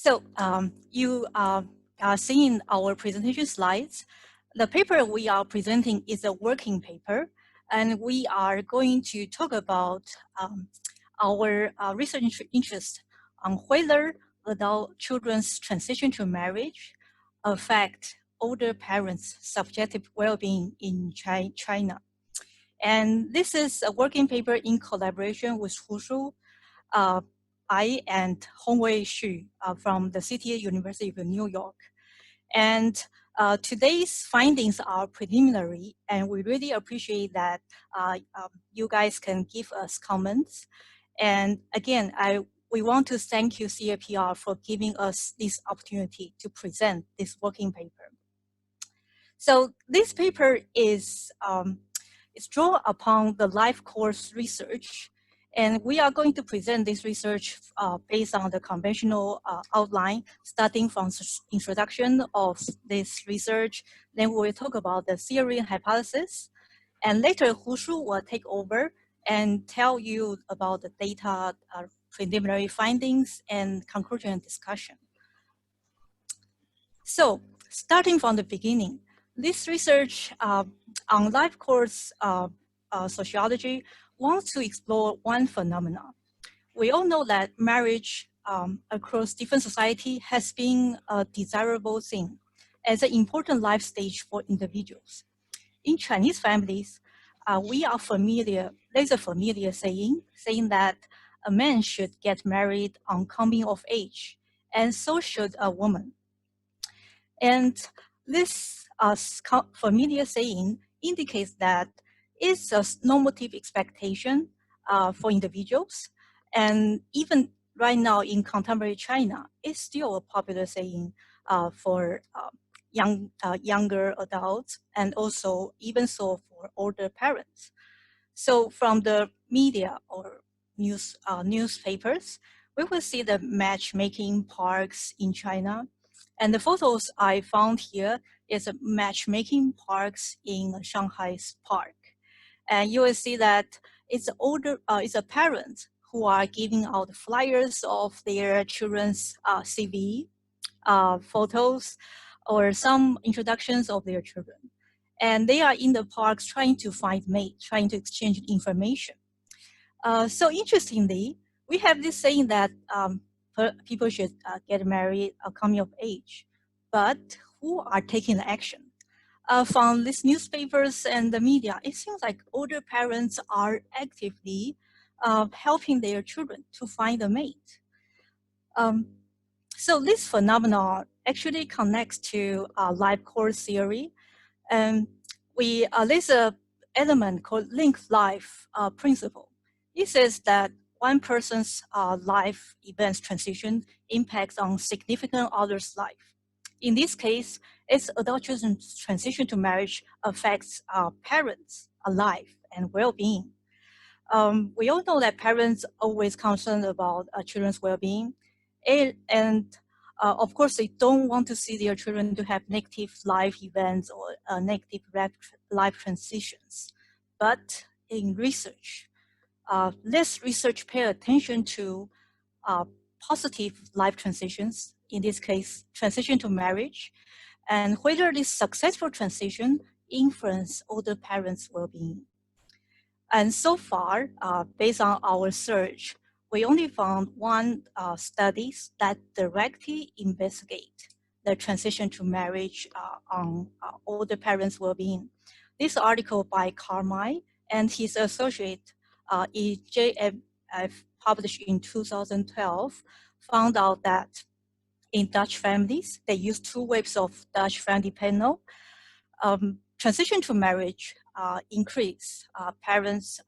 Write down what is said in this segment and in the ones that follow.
So you are seeing our presentation slides. The paper we are presenting is a working paper, and we are going to talk about our research interest on whether adult children's transition to marriage affect older parents' subjective well-being in China. And this is a working paper in collaboration with Hu Shu, I and Hongwei Xu from the City University of New York. And today's findings are preliminary, and we really appreciate that you guys can give us comments. And again, we want to thank you, CAPR, for giving us this opportunity to present this working paper. So this paper is drawn upon the life course research, and we are going to present this research based on the conventional outline, starting from introduction of this research. Then we will talk about the theory and hypothesis, and later Hu Shu will take over and tell you about the data, preliminary findings, and conclusion and discussion. So starting from the beginning, this research on life course sociology wants to explore one phenomenon. We all know that marriage across different society has been a desirable thing as an important life stage for individuals. In Chinese families, we are familiar, there's a familiar saying that a man should get married on coming of age, and so should a woman. And this familiar saying indicates that it's a normative expectation for individuals. And even right now in contemporary China, it's still a popular saying for younger adults, and also even so for older parents. So from the media or newspapers, we will see the matchmaking parks in China. And the photos I found here is a matchmaking parks in Shanghai's park. And you will see that it's a parent who are giving out flyers of their children's CV, photos, or some introductions of their children. And they are in the parks trying to find mates, trying to exchange information. So interestingly, we have this saying that people should get married coming of age, but who are taking the action? From these newspapers and the media, it seems like older parents are actively helping their children to find a mate. So this phenomenon actually connects to life course theory. And there's an element called linked life principle. It says that one person's life events transition impacts on significant other's life. In this case, it's adult children's transition to marriage affects parents' life and well-being. We all know that parents are always concerned about children's well-being, and of course, they don't want to see their children to have negative life events or negative life transitions. But in research, let's research pay attention to positive life transitions, in this case, transition to marriage, and whether this successful transition influence older parents' well-being. And so far, based on our search, we only found one studies that directly investigate the transition to marriage on older parents' well-being. This article by Carmine and his associate EJMF published in 2012 found out that in Dutch families, they use 2 waves of Dutch family panel. Transition to marriage increase parents'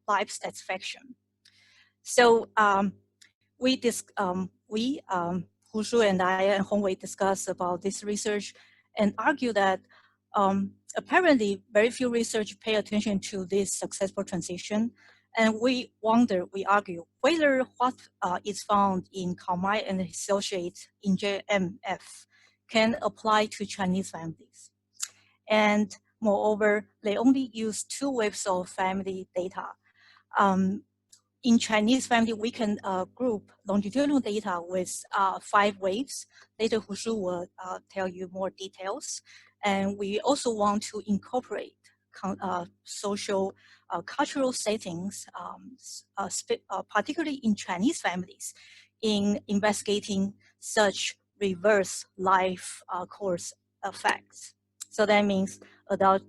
life satisfaction. So Hu Shu and I and Hongwei discussed about this research and argue that apparently very few research pay attention to this successful transition. And we argue whether what is found in Carmine and his associates in JMF can apply to Chinese families. And moreover, they only use 2 waves of family data. in Chinese family, we can group longitudinal data with 5 waves. Later, Hushu will tell you more details. And we also want to incorporate social, cultural settings, particularly in Chinese families, in investigating such reverse life course effects. So that means adult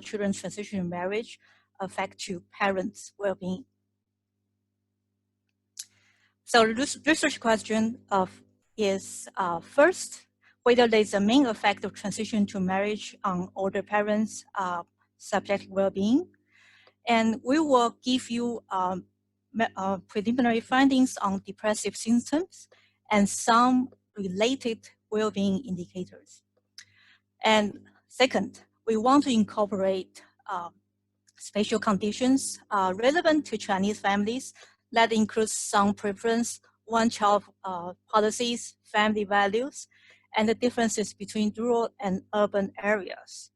children transition in marriage affect to parents' well-being. So this research question is first, whether there's a main effect of transition to marriage on older parents' subjective well-being. And we will give you preliminary findings on depressive symptoms and some related well-being indicators. And second, we want to incorporate spatial conditions relevant to Chinese families that includes some preference, one-child policies, family values, and the differences between rural and urban areas.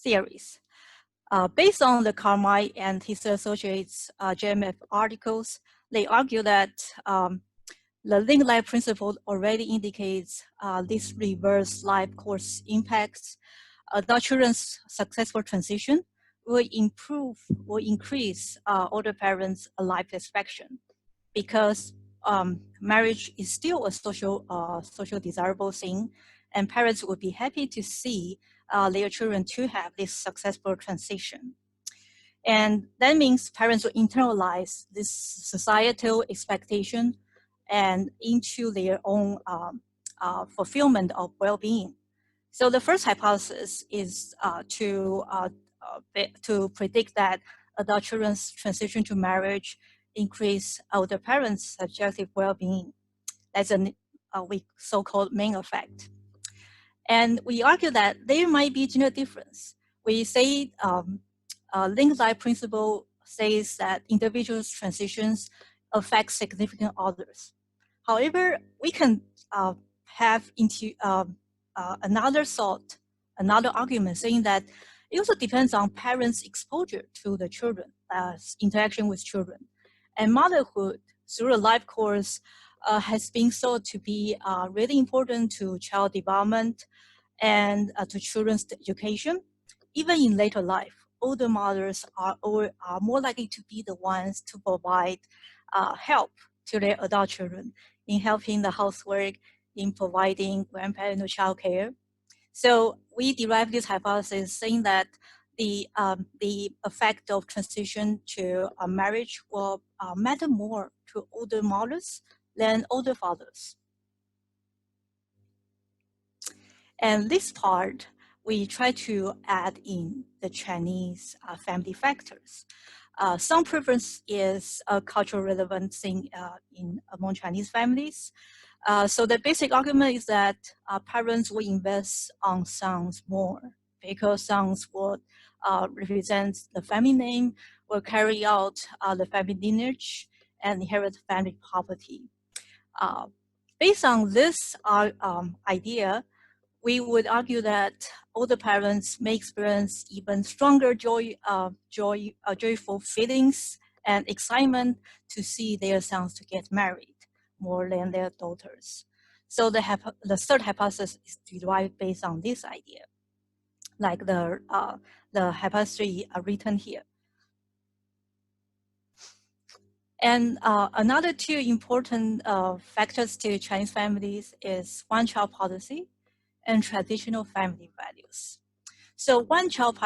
Theories. Based on the Carmine and his associates' JMF articles, they argue that the linked life principle already indicates this reverse life course impacts adult children's successful transition will increase older parents' life expectancy because marriage is still a social desirable thing, and parents would be happy to see their children to have this successful transition. And that means parents will internalize this societal expectation and into their own fulfillment of well-being. So the first hypothesis is to predict that adult children's transition to marriage increase older parents' subjective well-being. That's a so-called main effect. And we argue that there might be gender difference. We say linked life principle says that individuals' transitions affect significant others. However, we can have into another thought, another argument saying that it also depends on parents' exposure to the children, interaction with children. And motherhood through the life course has been thought to be really important to child development and to children's education. Even in later life, older mothers are more likely to be the ones to provide help to their adult children in helping the housework, in providing grandparental child care. So we derived this hypothesis saying that the effect of transition to a marriage will matter more to older mothers than older fathers. And this part, we try to add in the Chinese family factors. Some preference is a cultural relevant thing among Chinese families. So the basic argument is that parents will invest on sons more because sons would represent the family name, will carry out the family lineage, and inherit family property. Based on this idea, we would argue that older parents may experience even stronger joyful feelings and excitement to see their sons to get married more than their daughters. So the third hypothesis is derived based on this idea, like the hypothesis written here. And another two important factors to Chinese families is one-child policy and traditional family values. So one-child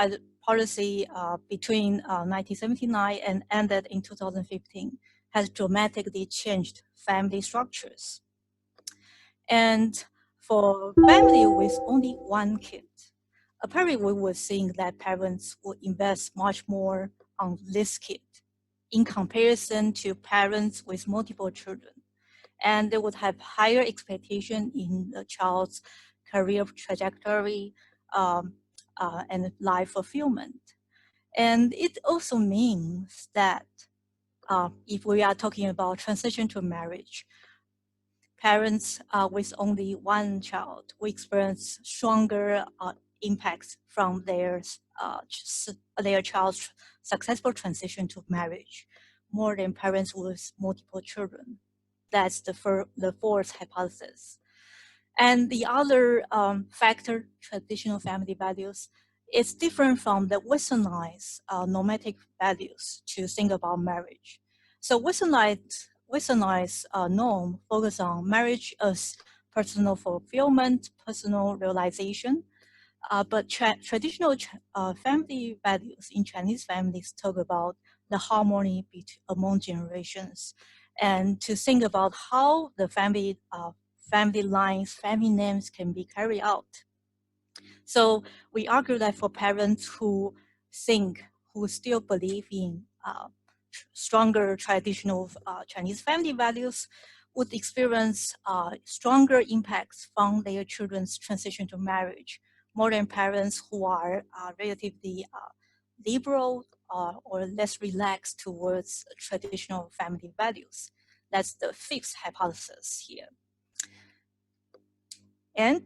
policy between 1979 and ended in 2015 has dramatically changed family structures. And for family with only one kid, apparently we were seeing that parents would invest much more on this kid in comparison to parents with multiple children. And they would have higher expectation in the child's career trajectory and life fulfillment. And it also means that if we are talking about transition to marriage, parents with only one child will experience stronger impacts from their their child's successful transition to marriage more than parents with multiple children. That's the fourth hypothesis. And the other factor, traditional family values, is different from the westernized normative values to think about marriage. So westernized norm focus on marriage as personal fulfillment, personal realization, but traditional family values in Chinese families talk about the harmony among generations, and to think about how the family lines, family names can be carried out. So we argue that for parents who still believe in stronger traditional Chinese family values, would experience stronger impacts from their children's transition to marriage, more than parents who are relatively liberal or less relaxed towards traditional family values. That's the fifth hypothesis here. And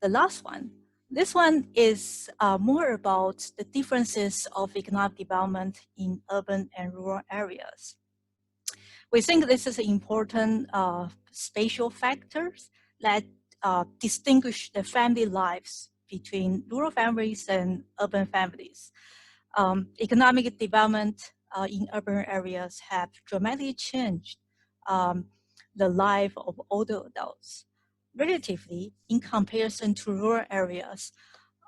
the last one, this one is more about the differences of economic development in urban and rural areas. We think this is important spatial factors that distinguish the family lives between rural families and urban families. Economic development in urban areas have dramatically changed the life of older adults. Relatively, in comparison to rural areas,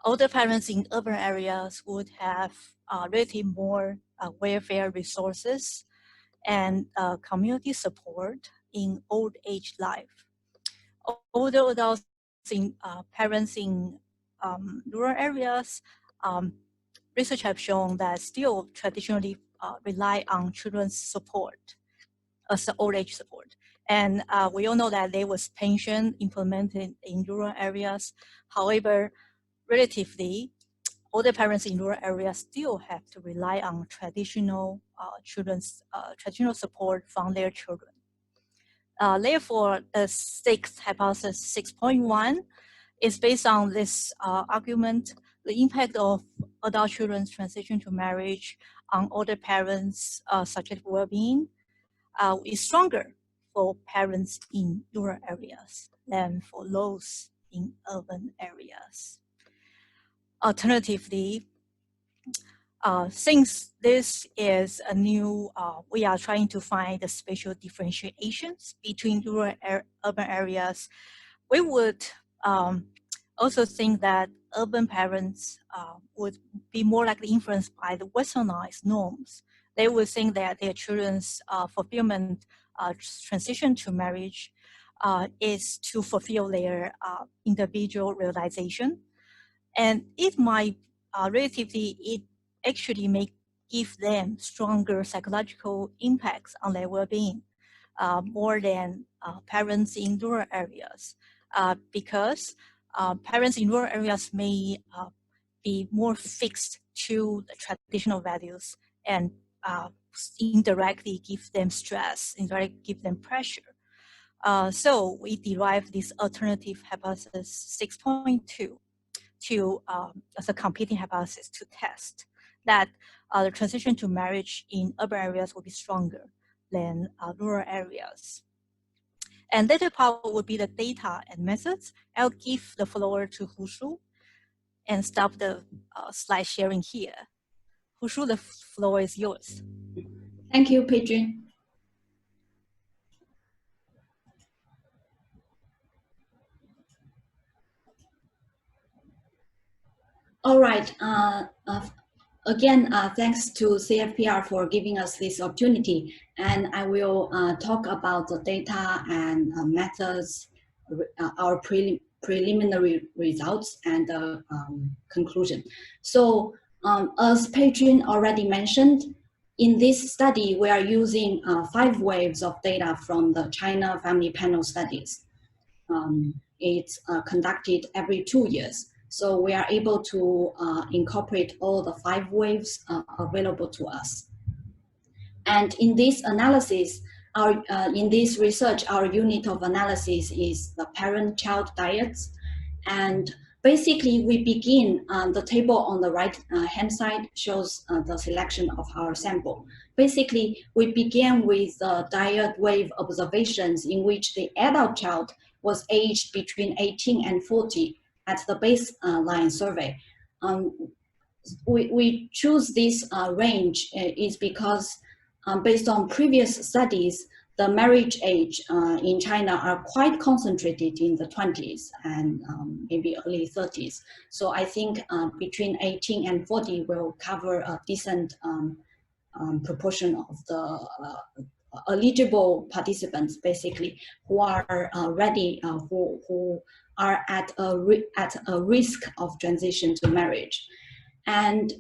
older parents in urban areas would have relatively more welfare resources and community support in old age life. Older adults parents in rural areas, research have shown that still traditionally rely on children's support as old age support. And we all know that there was pension implemented in rural areas. However, relatively, older parents in rural areas still have to rely on traditional traditional support from their children. Therefore, the sixth hypothesis, 6.1, is based on this argument. The impact of adult children's transition to marriage on older parents' subjective well-being is stronger for parents in rural areas than for those in urban areas. Alternatively, since this is a new, we are trying to find the spatial differentiations between rural urban areas, we would also think that urban parents would be more likely influenced by the westernized norms. They would think that their children's fulfillment transition to marriage is to fulfill their individual realization. And it might it actually may give them stronger psychological impacts on their well-being more than parents in rural areas, because parents in rural areas may be more fixed to the traditional values and indirectly give them stress, indirectly give them pressure. So we derive this alternative hypothesis 6.2 as a competing hypothesis to test that the transition to marriage in urban areas will be stronger than rural areas. And later part would be the data and methods. I'll give the floor to Hushu and stop the slide sharing here. Hushu, the floor is yours. Thank you, Pei-Chun. All right. Again, thanks to CFPR for giving us this opportunity. And I will talk about the data and methods, our preliminary results and the conclusion. So as Pei-Chun already mentioned, in this study, we are using 5 waves of data from the China Family Panel Studies. It's conducted every 2 years. So we are able to incorporate all the 5 waves available to us. And in this analysis, in this research, our unit of analysis is the parent-child diets. And Basically, we begin, the table on the right hand side shows the selection of our sample. Basically, we began with diode wave observations in which the adult child was aged between 18 and 40 at the baseline survey. We choose this range is because based on previous studies, the marriage age in China are quite concentrated in the 20s and maybe early 30s. So I think between 18 and 40 will cover a decent proportion of the eligible participants, basically, who are ready, who are at a risk of transition to marriage. And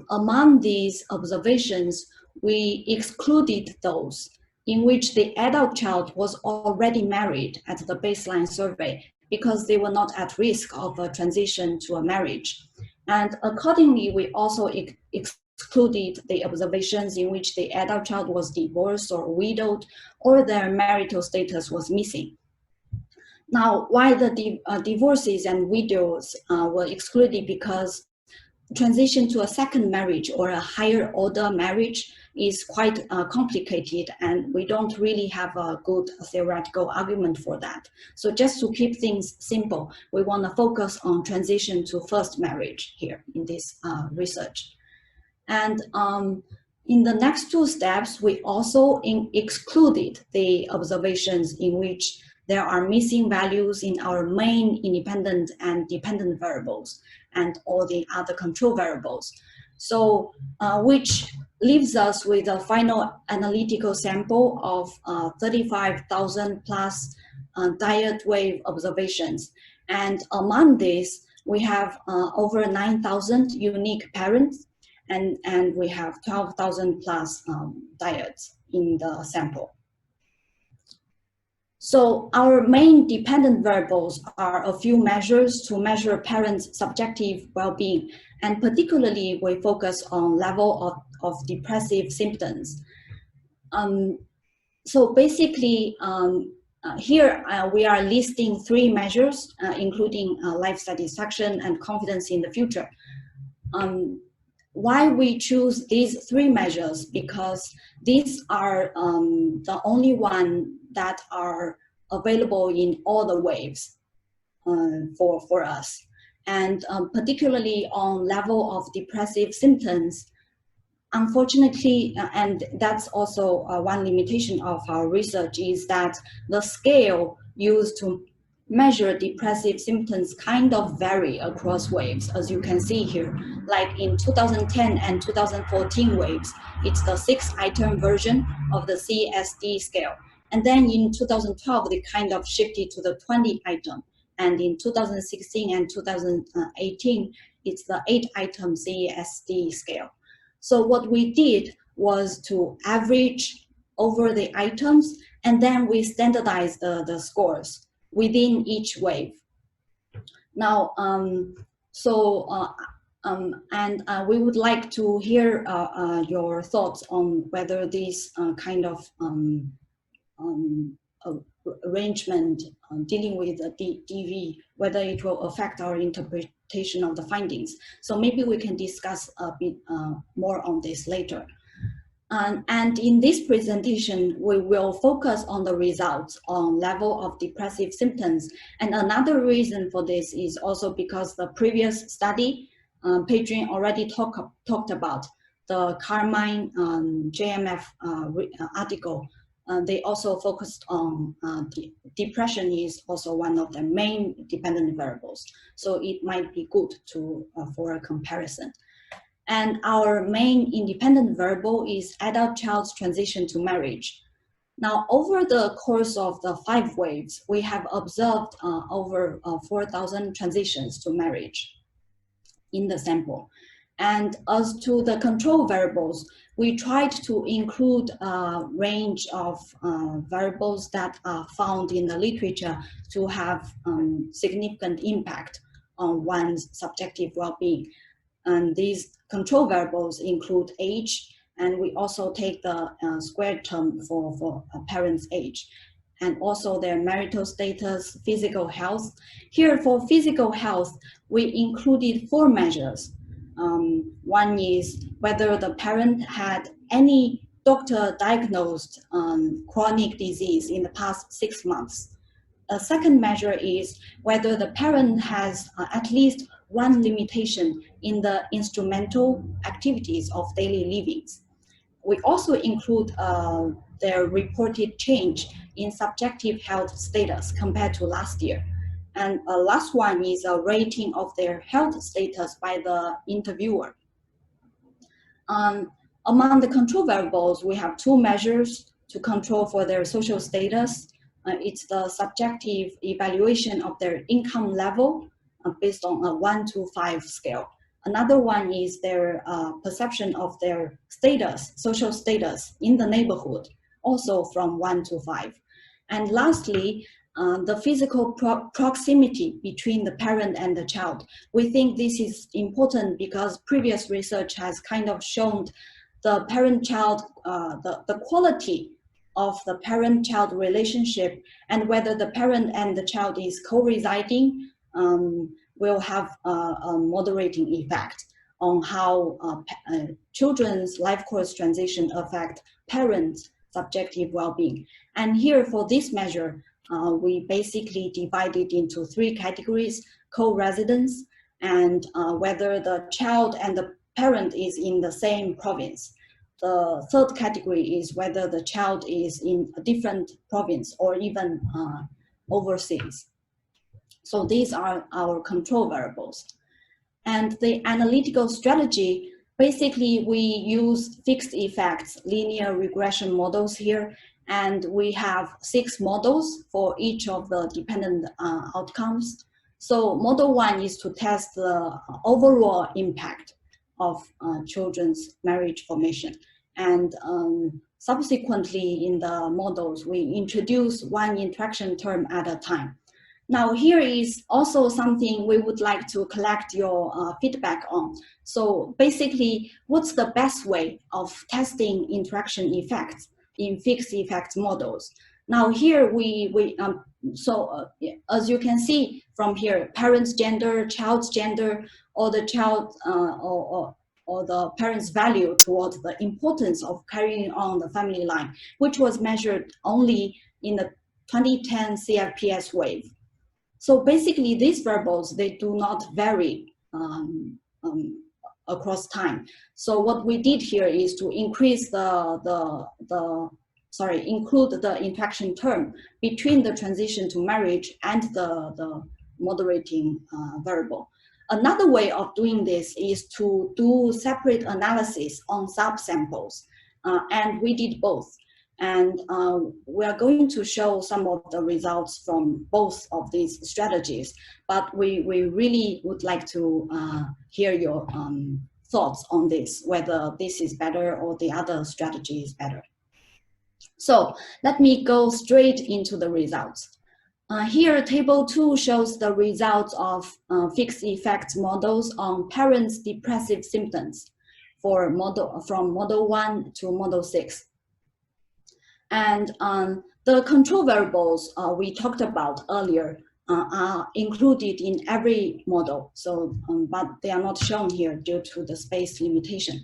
among these observations, we excluded those in which the adult child was already married at the baseline survey because they were not at risk of a transition to a marriage. And accordingly, we also excluded the observations in which the adult child was divorced or widowed or their marital status was missing. Now, why the divorces and widows were excluded? Because transition to a second marriage or a higher order marriage is quite complicated, and we don't really have a good theoretical argument for that. So just to keep things simple, we want to focus on transition to first marriage here in this research. And in the next two steps, we also excluded the observations in which there are missing values in our main independent and dependent variables and all the other control variables. So which leaves us with a final analytical sample of 35,000 plus diode wave observations. And among these, we have over 9,000 unique parents, and we have 12,000 plus diodes in the sample. So our main dependent variables are a few measures to measure parents' subjective well-being, and particularly we focus on level of depressive symptoms. So basically, here we are listing three measures, including life satisfaction and confidence in the future. Why we choose these three measures? Because these are the only one that are available in all the waves for us. And particularly on level of depressive symptoms, unfortunately, and that's also one limitation of our research, is that the scale used to measure depressive symptoms kind of vary across waves, as you can see here. Like in 2010 and 2014 waves, it's the 6-item version of the CSD scale. And then in 2012, they kind of shifted to the 20-item. And in 2016 and 2018, it's the 8-item CSD scale. So what we did was to average over the items, and then we standardized the scores within each wave. Now, we would like to hear your thoughts on whether this kind of arrangement dealing with the DV, whether it will affect our interpretation of the findings. So maybe we can discuss a bit more on this later. And in this presentation, we will focus on the results on level of depressive symptoms. And another reason for this is also because the previous study, Pei-Chun already talked about the Carmine JMF article. They also focused on depression is also one of the main dependent variables. So it might be good to for a comparison. And our main independent variable is adult child's transition to marriage. Now, over the course of the 5 waves, we have observed over 4,000 transitions to marriage in the sample. And as to the control variables, we tried to include a range of variables that are found in the literature to have significant impact on one's subjective well-being. And these control variables include age, and we also take the square term for a parent's age. and also their marital status, physical health. Here for physical health, we included 4 measures. One is whether the parent had any doctor diagnosed chronic disease in the past 6 months. A second measure is whether the parent has at least one limitation in the instrumental activities of daily living. We also include their reported change in subjective health status compared to last year. And last one is a rating of their health status by the interviewer. Among the control variables, we have 2 measures to control for their social status. It's the subjective evaluation of their income level based on a 1 to 5 scale. Another one is their perception of their status, social status in the neighborhood, also from 1 to 5. And lastly, the physical proximity between the parent and the child. We think this is important because previous research has kind of shown the parent-child, the quality of the parent-child relationship and whether the parent and the child is co-residing will have a moderating effect on how children's life course transition affect parents' subjective well-being. And here for this measure, we basically divide it into 3 categories: co-residence and whether the child and the parent is in the same province. The third category is whether the child is in a different province or even overseas. So these are our control variables. And the analytical strategy, basically we use fixed effects linear regression models here, and we have 6 models for each of the dependent outcomes. So model 1 is to test the overall impact of children's marriage formation. And subsequently in the models, we introduce 1 interaction term at a time. Now here is also something we would like to collect your feedback on. So basically, what's the best way of testing interaction effects in fixed effects models? Now here as you can see from here, parent's gender, child's gender, or the child or the parent's value towards the importance of carrying on the family line, which was measured only in the 2010 CFPS wave. So basically these variables, they do not vary across time. So what we did here is to increase include the interaction term between the transition to marriage and the moderating variable. Another way of doing this is to do separate analysis on subsamples, and we did both. And we are going to show some of the results from both of these strategies, but we really would like to hear your thoughts on this, whether this is better or the other strategy is better. So let me go straight into the results. Here, table 2 shows the results of fixed effects models on parents' depressive symptoms from model 1 to model 6. And the control variables we talked about earlier are included in every model, so but they are not shown here due to the space limitation.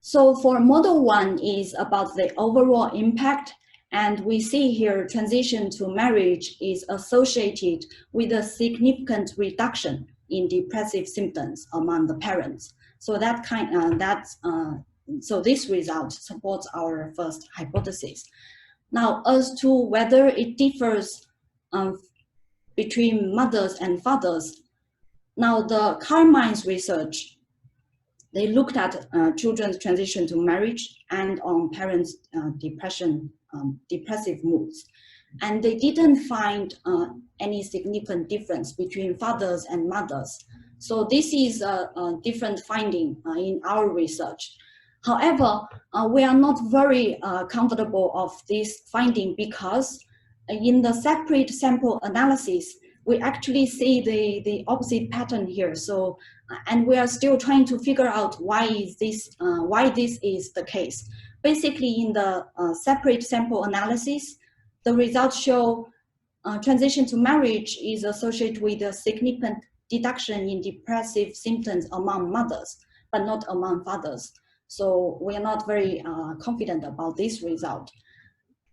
So for model 1 is about the overall impact, and we see here transition to marriage is associated with a significant reduction in depressive symptoms among the parents. So so this result supports our first hypothesis. Now, as to whether it differs between mothers and fathers, now the Carmine's research, they looked at children's transition to marriage and on parents' depressive moods. And they didn't find any significant difference between fathers and mothers. So this is a different finding in our research. However, we are not very comfortable of this finding because in the separate sample analysis, we actually see the opposite pattern here. So, and we are still trying to figure out why this is the case. Basically, in the separate sample analysis, the results show transition to marriage is associated with a significant reduction in depressive symptoms among mothers, but not among fathers. So we are not very confident about this result.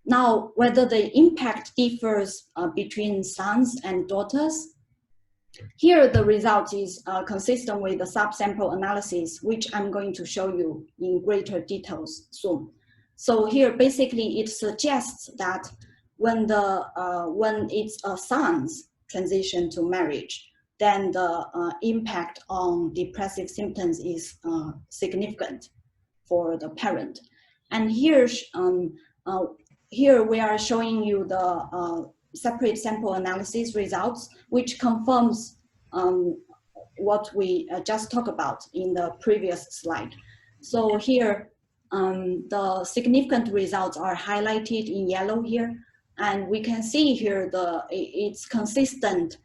Now, whether the impact differs between sons and daughters, here the result is consistent with the subsample analysis, which I'm going to show you in greater details soon. So here, basically, it suggests that when it's a son's transition to marriage, then the impact on depressive symptoms is significant for the parent. And here, here we are showing you the separate sample analysis results, which confirms what we just talked about in the previous slide. So here, the significant results are highlighted in yellow here, and we can see here it's consistent,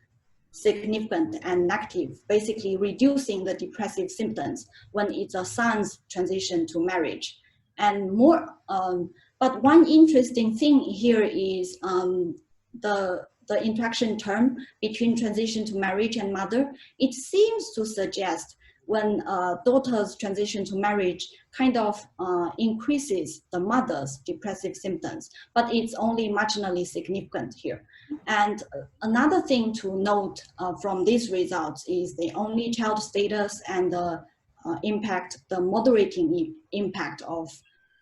significant, and negative, basically reducing the depressive symptoms when it's a son's transition to marriage. And more, but one interesting thing here is the interaction term between transition to marriage and mother. It seems to suggest when daughter's transition to marriage kind of increases the mother's depressive symptoms, but it's only marginally significant here. And another thing to note from these results is the only child status and the impact, the moderating impact of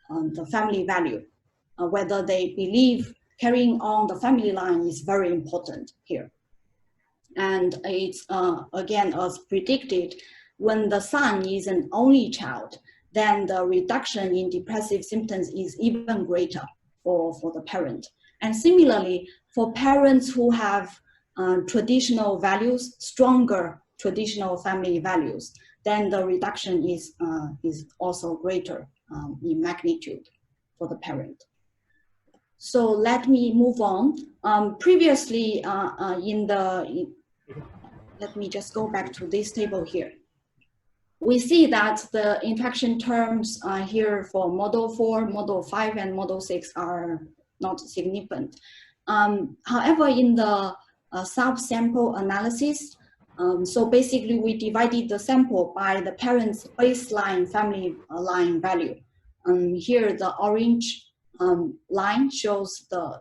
the family value, whether they believe carrying on the family line is very important here. And it's, again, as predicted, when the son is an only child, then the reduction in depressive symptoms is even greater for the parent. And similarly, for parents who have traditional values, stronger traditional family values, then the reduction is also greater in magnitude for the parent. So let me move on. Previously, let me just go back to this table here. We see that the interaction terms here for model 4, model 5, and model 6 are not significant. However, in the subsample analysis, so basically we divided the sample by the parent's baseline family line value. Here the orange line shows the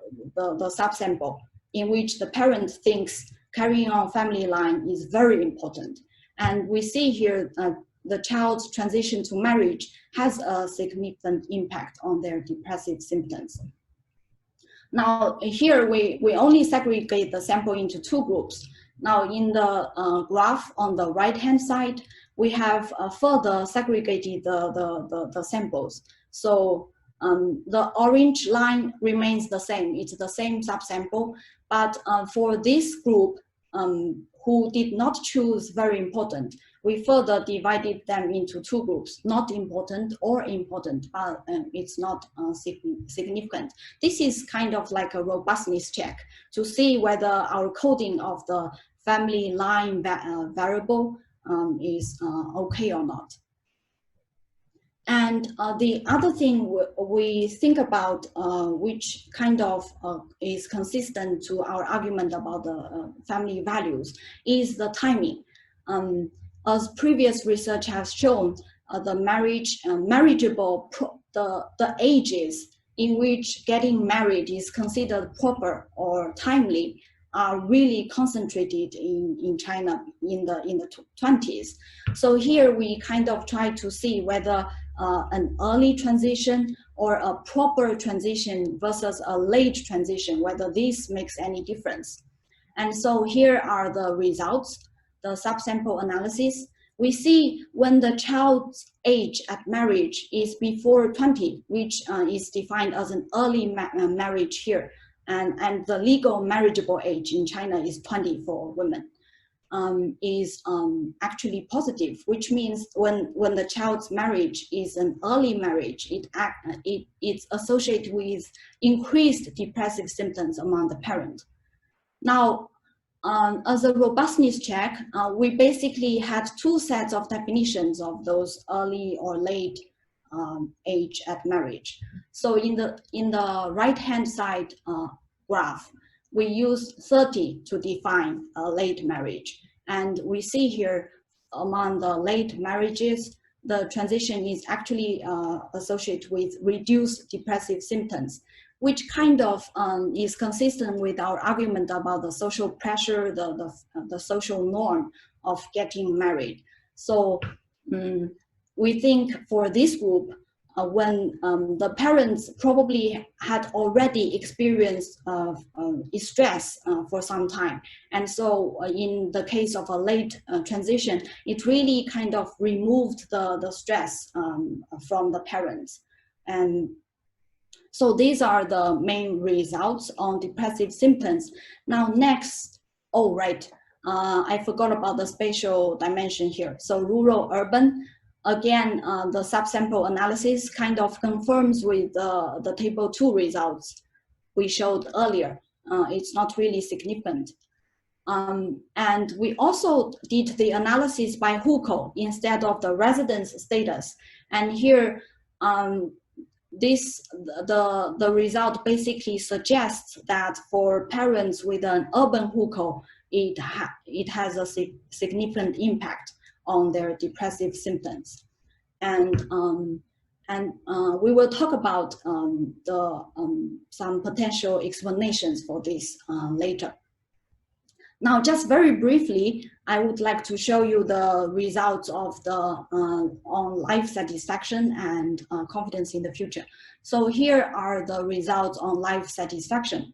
subsample in which the parent thinks carrying on family line is very important. And we see here the child's transition to marriage has a significant impact on their depressive symptoms. Now here we only segregate the sample into 2 groups. Now in the graph on the right-hand side, we have further segregated the samples. So the orange line remains the same. It's the same subsample, but for this group who did not choose very important, we further divided them into 2 groups, not important or important, but it's not significant. This is kind of like a robustness check to see whether our coding of the family line variable is okay or not. And the other thing we think about, which kind of is consistent to our argument about the family values, is the timing. As previous research has shown, the the ages in which getting married is considered proper or timely are really concentrated in China in the 20s. So here we kind of try to see whether an early transition or a proper transition versus a late transition, whether this makes any difference. And so here are the results, the subsample analysis. We see when the child's age at marriage is before 20, which is defined as an early marriage here, and the legal marriageable age in China is 20 for women, is actually positive, which means when the child's marriage is an early marriage, it's associated with increased depressive symptoms among the parent. Now, as a robustness check, we basically had 2 sets of definitions of those early or late age at marriage. So in the right-hand side graph, we use 30 to define a late marriage. And we see here among the late marriages, the transition is actually associated with reduced depressive symptoms, which kind of is consistent with our argument about the social pressure, the social norm of getting married. So we think for this group, when the parents probably had already experienced stress for some time. And so in the case of a late transition, it really kind of removed the stress from the parents. And so these are the main results on depressive symptoms. Now next, oh right, I forgot about the spatial dimension here. So rural, urban, again, the subsample analysis kind of confirms with the table 2 results we showed earlier. It's not really significant. And we also did the analysis by hukou instead of the residence status. And here, the result basically suggests that for parents with an urban hukou, it has a significant impact on their depressive symptoms. And we will talk about some potential explanations for this later. Now, just very briefly, I would like to show you the results of the on life satisfaction and confidence in the future. So here are the results on life satisfaction.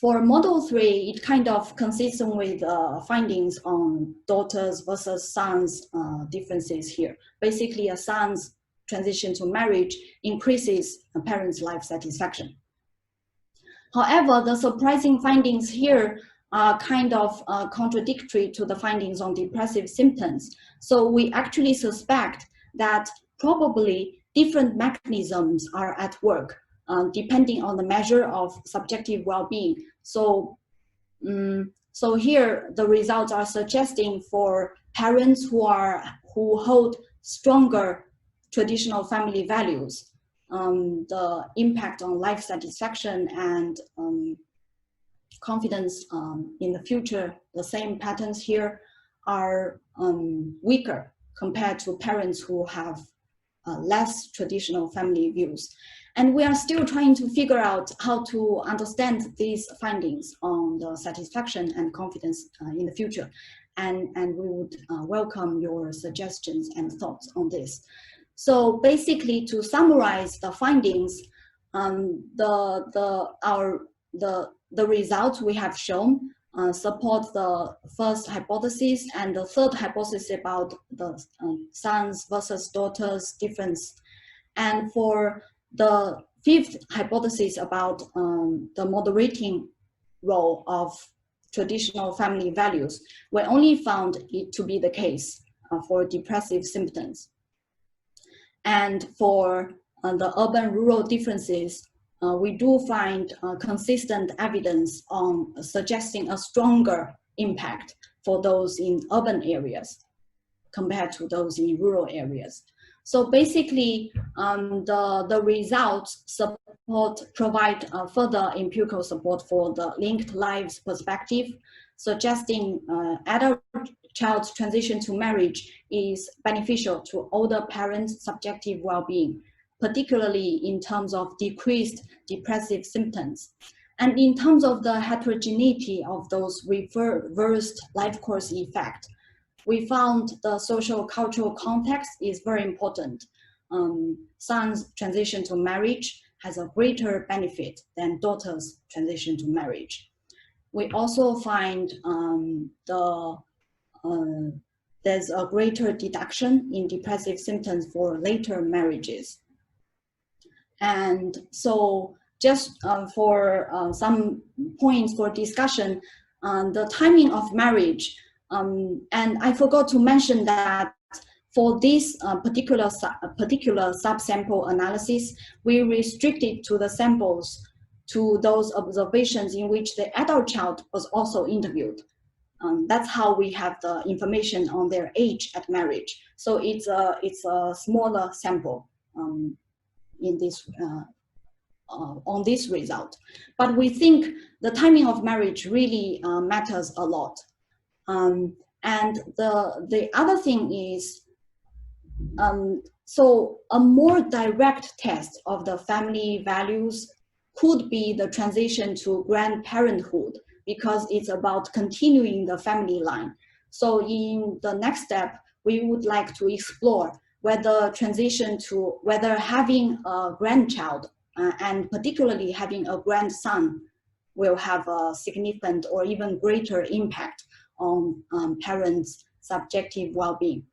For model 3, it kind of consistent with findings on daughters versus sons differences here. Basically, a son's transition to marriage increases a parent's life satisfaction. However, the surprising findings here are kind of contradictory to the findings on depressive symptoms. So we actually suspect that probably different mechanisms are at work depending on the measure of subjective well-being. So, so here the results are suggesting for parents who hold stronger traditional family values, the impact on life satisfaction and confidence in the future, the same patterns here are weaker compared to parents who have less traditional family views. And we are still trying to figure out how to understand these findings on the satisfaction and confidence in the future. And we would welcome your suggestions and thoughts on this. So basically, to summarize the findings, the results we have shown support the first hypothesis and the third hypothesis about the sons versus daughters difference. And for the fifth hypothesis about the moderating role of traditional family values, we only found it to be the case for depressive symptoms. And for the urban-rural differences, we do find consistent evidence on suggesting a stronger impact for those in urban areas compared to those in rural areas. So basically, the results provide further empirical support for the linked lives perspective, suggesting adult-child transition to marriage is beneficial to older parents' subjective well-being, particularly in terms of decreased depressive symptoms. And in terms of the heterogeneity of those reversed life course effect, we found the social cultural context is very important. Sons' transition to marriage has a greater benefit than daughters' transition to marriage. We also find there's a greater deduction in depressive symptoms for later marriages. And so just for some points for discussion, the timing of marriage, and I forgot to mention that for this particular subsample analysis, we restricted to the samples to those observations in which the adult child was also interviewed. That's how we have the information on their age at marriage. So it's a smaller sample in this on this result. But we think the timing of marriage really matters a lot. And the other thing is, so a more direct test of the family values could be the transition to grandparenthood, because it's about continuing the family line. So in the next step, we would like to explore whether having a grandchild and particularly having a grandson will have a significant or even greater impact on parents' subjective well-being.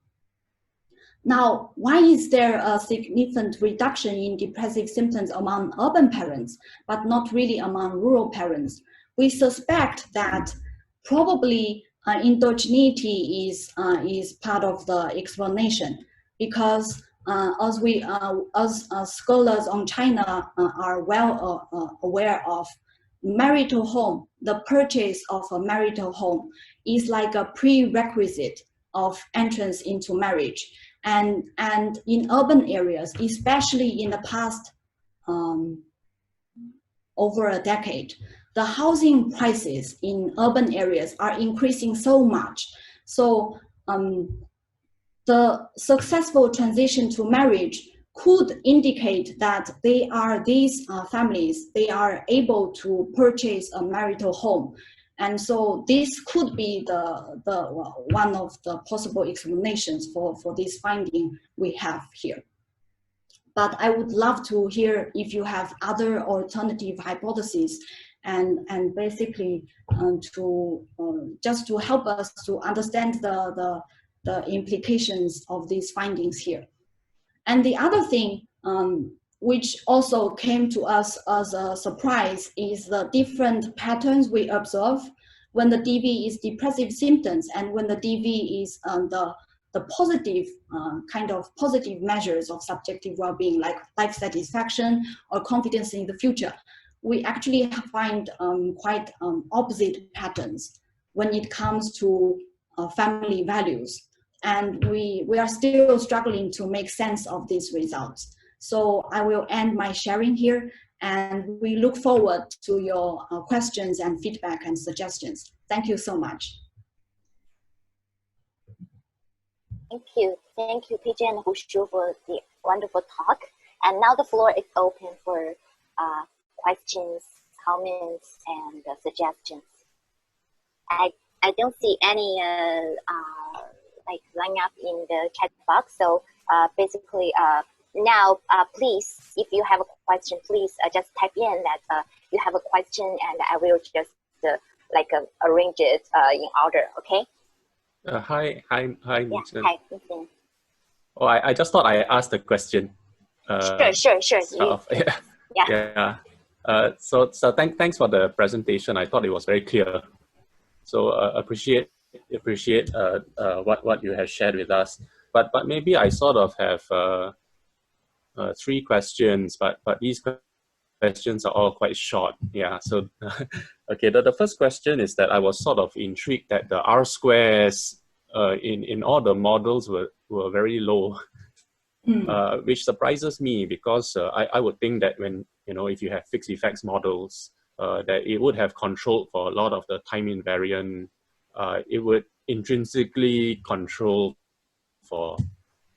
Now, why is there a significant reduction in depressive symptoms among urban parents, but not really among rural parents? We suspect that probably endogeneity is part of the explanation, because as scholars on China are well aware of, marital home, the purchase of a marital home is like a prerequisite of entrance into marriage. And in urban areas, especially in the past over a decade, the housing prices in urban areas are increasing so much. So the successful transition to marriage could indicate that these families, they are able to purchase a marital home. And so this could be one of the possible explanations for this finding we have here. But I would love to hear if you have other alternative hypotheses, and basically just to help us to understand the implications of these findings here. And the other thing which also came to us as a surprise is the different patterns we observe when the DV is depressive symptoms and when the DV is the positive kind of positive measures of subjective well-being, like life satisfaction or confidence in the future. We actually find quite opposite patterns when it comes to family values. And we are still struggling to make sense of these results. So I will end my sharing here, and we look forward to your questions and feedback and suggestions. Thank you so much. Thank you, Pei-Chun and Hushu, for the wonderful talk. And now the floor is open for questions, comments, and suggestions. I don't see any like line up in the chat box. So basically now, please, if you have a question, please just type in that you have a question, and I will just arrange it in order. Okay. Hi, Nixon. Yeah, hi, Nixon. Oh, I just thought I asked a question. Sure. Yeah. So thanks for the presentation. I thought it was very clear. So appreciate what you have shared with us. But maybe I sort of have three questions, but these questions are all quite short. Yeah. So okay, the first question is that I was sort of intrigued that the R squares in all the models were very low, which surprises me, because I would think that when, if you have fixed effects models, that it would have controlled for a lot of the time invariant. It would intrinsically control for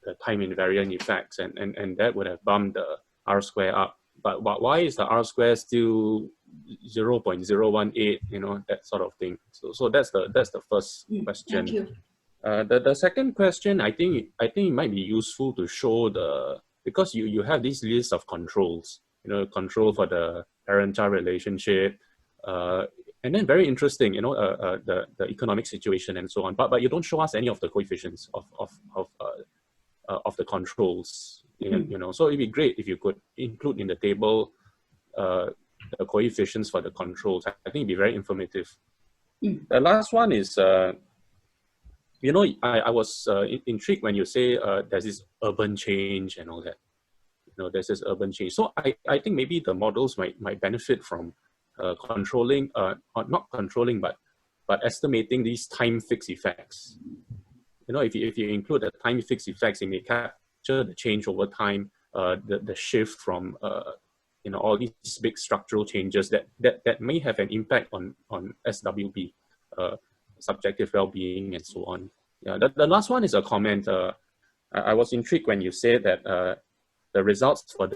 the time invariant effects, and that would have bumped the R square up. But why is the R square still 0.018? That sort of thing. So that's the first question. Thank you. The second question, I think it might be useful to show because you have this list of controls, control for the parent-child relationship, and then very interesting, the economic situation and so on. But you don't show us any of the coefficients of the controls. So it'd be great if you could include in the table the coefficients for the controls. I think it'd be very informative. The last one is, I was intrigued when you say there's this urban change and all that. There's this urban change. So I think maybe the models might benefit from controlling, or not controlling, but estimating these time fixed effects. If you include the time fixed effects, it may capture the change over time, the shift from all these big structural changes that may have an impact on SWB, subjective well-being, and so on. Yeah, the last one is a comment. I was intrigued when you said that the results for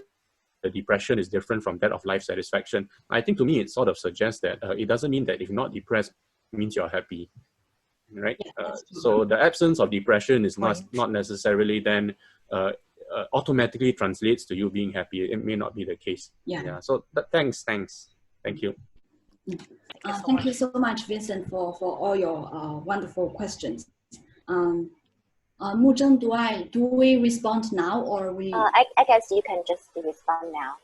the depression is different from that of life satisfaction. I think to me it sort of suggests that it doesn't mean that if you're not depressed means you're happy, right? Yeah, so the absence of depression is not necessarily then automatically translates to you being happy. It may not be the case. Yeah. So thanks. Thank you. Thank you so much, Vincent, for all your wonderful questions. Muzheng, do we respond now, or we? I guess you can just respond now.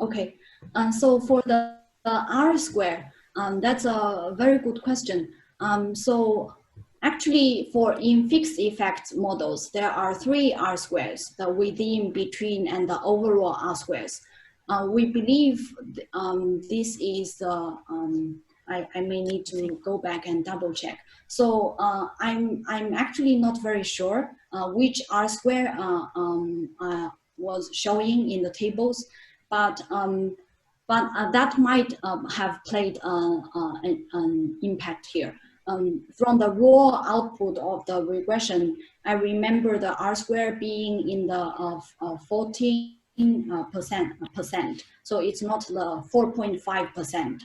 Okay. So for the R square, that's a very good question. So actually, in fixed effect models, there are 3 R squares: the within, between, and the overall R squares. We believe this is I may need to go back and double check. So I'm actually not very sure which R square was showing in the tables, but that might have played an impact here. From the raw output of the regression, I remember the R square being in the 14%. So it's not the 4.5%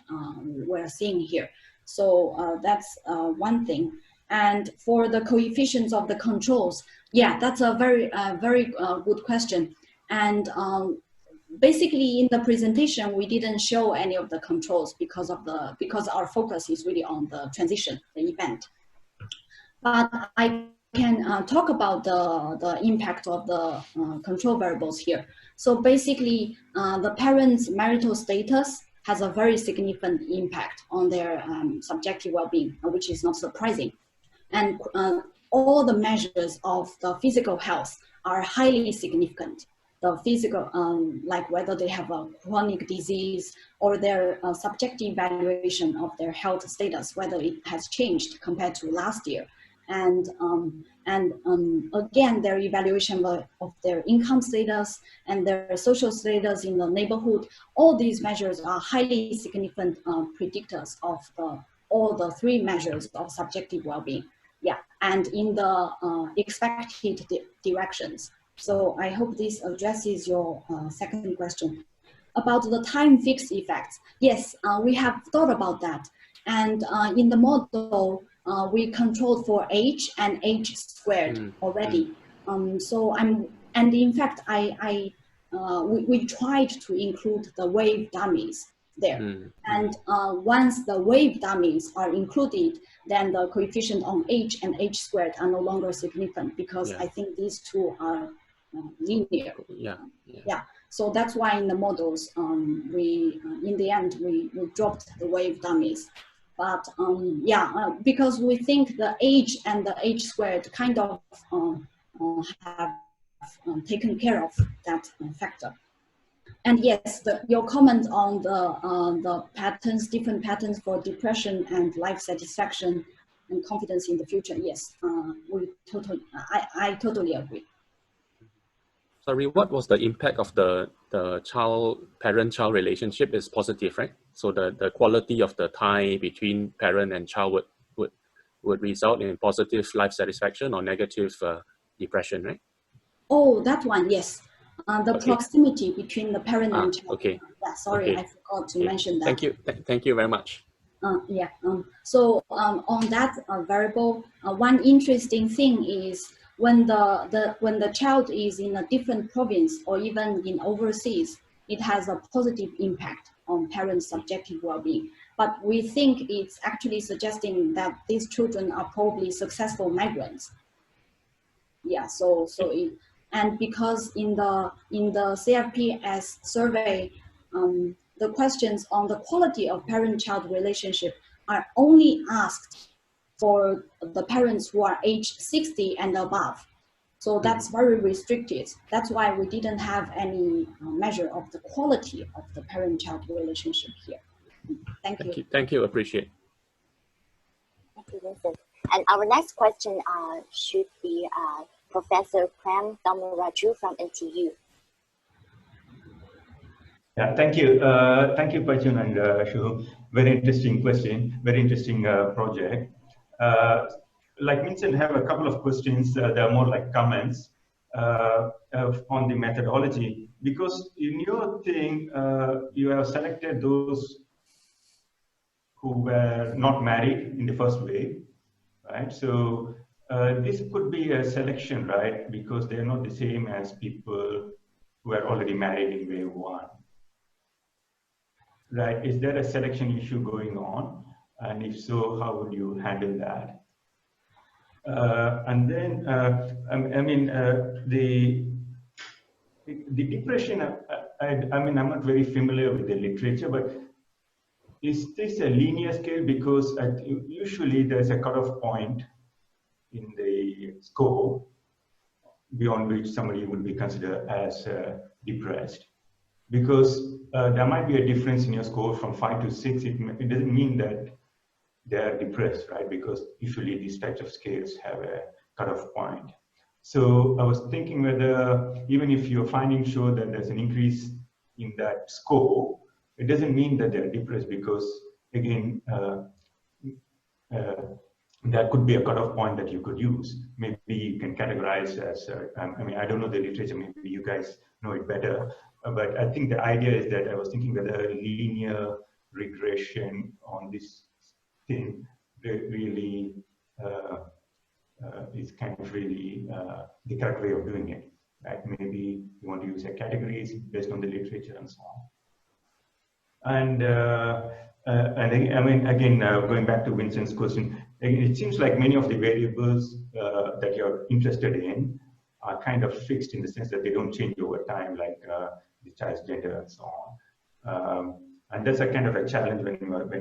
we're seeing here. So that's one thing. And for the coefficients of the controls, yeah, that's a very good question. And basically in the presentation, we didn't show any of the controls because our focus is really on the transition, the event. But I can talk about the impact of the control variables here. So basically, the parents' marital status has a very significant impact on their subjective well-being, which is not surprising. And all the measures of the physical health are highly significant. The physical, like whether they have a chronic disease or their subjective evaluation of their health status, whether it has changed compared to last year. And again, their evaluation of their income status and their social status in the neighborhood, all these measures are highly significant predictors of all the 3 measures of subjective well-being. Yeah, and in the expected directions. So I hope this addresses your second question. About the time fixed effects, yes, we have thought about that. And in the model, we controlled for age and age squared already. And in fact, we tried to include the wave dummies there. And once the wave dummies are included, then the coefficient on age and age squared are no longer significant, because I think these 2 are linear. Yeah. So that's why in the models, in the end, we dropped the wave dummies. But because we think the age and the age squared kind of have taken care of that factor. And yes, your comment on the patterns, different patterns for depression and life satisfaction and confidence in the future, yes, I totally agree. Sorry, what was the impact of the parent-child relationship is positive, right? So the quality of the tie between parent and child would result in positive life satisfaction or negative depression, right? Oh, that one, yes. The proximity between the parent and child. Okay. Yeah, sorry, I forgot to mention that. Thank you. Thank you very much. So on that variable, one interesting thing is when the child is in a different province or even in overseas, it has a positive impact on parents' subjective well-being. But we think it's actually suggesting that these children are probably successful migrants. Yeah. And because in the CFPS survey, the questions on the quality of parent-child relationship are only asked for the parents who are age 60 and above. So that's very restricted. That's why we didn't have any measure of the quality of the parent-child relationship here. Thank you. Thank you. Appreciate. Thank you, Vincent. And our next question should be Professor Prem Damaraju from NTU. Yeah, thank you, Pei-Chun and Shu. Very interesting question, very interesting project. Like Vincent, have a couple of questions. They are more like comments on the methodology, because in your thing, you have selected those who were not married in the first wave, right? So this could be a selection, right? Because they're not the same as people who are already married in wave one. Right, is there a selection issue going on? And if so, how would you handle that? And then, the depression, I mean, I'm not very familiar with the literature, but is this a linear scale? Because usually there's a cutoff point in the score beyond which somebody would be considered as depressed. Because there might be a difference in your score from 5 to 6. It doesn't mean that they're depressed, right? Because usually these types of scales have a cutoff point. So I was thinking whether even if your findings show that there's an increase in that score, it doesn't mean that they're depressed, because again, there could be a cutoff point that you could use. Maybe you can categorize as, I mean, I don't know the literature, maybe you guys know it better, but I think the idea is that I was thinking whether linear regression on this thing really is kind of really the correct way of doing it, right? Maybe you want to use a categories based on the literature and so on. And I mean, again, going back to Vincent's question, it seems like many of the variables that you're interested in are kind of fixed in the sense that they don't change over time, like the child's gender and so on. And that's a kind of a challenge when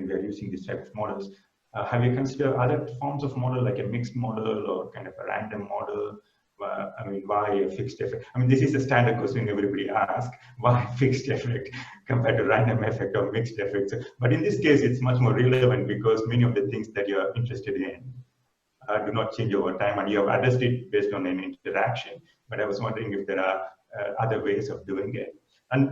we're using this type of models. Have you considered other forms of model, like a mixed model or kind of a random model? I mean, why a fixed effect? I mean, this is a standard question everybody asks, why fixed effect compared to random effect or mixed effects? But in this case, it's much more relevant because many of the things that you're interested in do not change over time, and you have addressed it based on an interaction. But I was wondering if there are other ways of doing it. And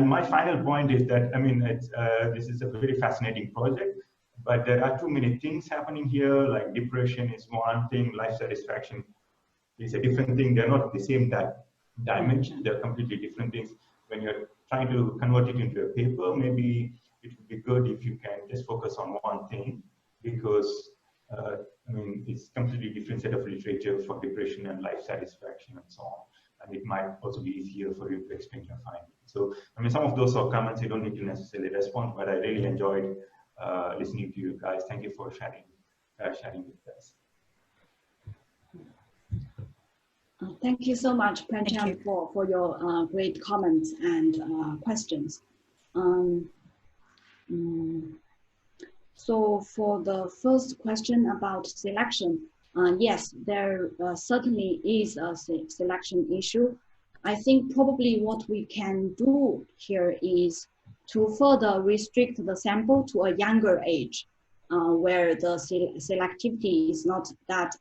my final point is that, I mean, this is a very fascinating project, but there are too many things happening here, like depression is one thing, life satisfaction is a different thing. They're not the same dimension, they're completely different things. When you're trying to convert it into a paper, maybe it would be good if you can just focus on one thing, because I mean, it's completely different set of literature for depression and life satisfaction and so on. And it might also be easier for you to explain your findings. So, I mean, some of those are comments you don't need to necessarily respond, but I really enjoyed listening to you guys. Thank you for sharing with us. Thank you so much, Pei-Chun, for your great comments and questions. So for the first question about selection, yes, there certainly is a selection issue. I think probably what we can do here is to further restrict the sample to a younger age, where the selectivity is not that.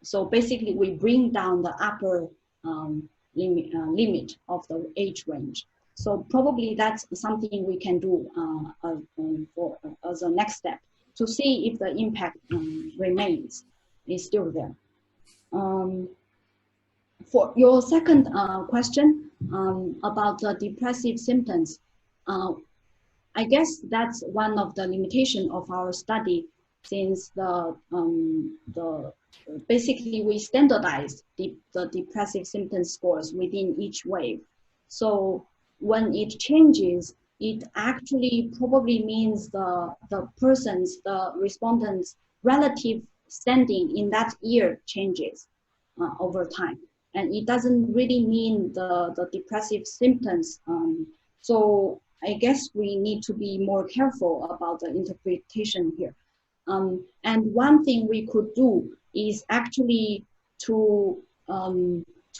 So basically, we bring down the upper limit of the age range. So probably that's something we can do as a next step to see if the impact is still there. For your second question about the depressive symptoms, I guess that's one of the limitations of our study, since basically we standardize the depressive symptom scores within each wave. So when it changes, it actually probably means the respondent's relative standing in that year changes over time. And it doesn't really mean the depressive symptoms. So I guess we need to be more careful about the interpretation here. And one thing we could do is actually to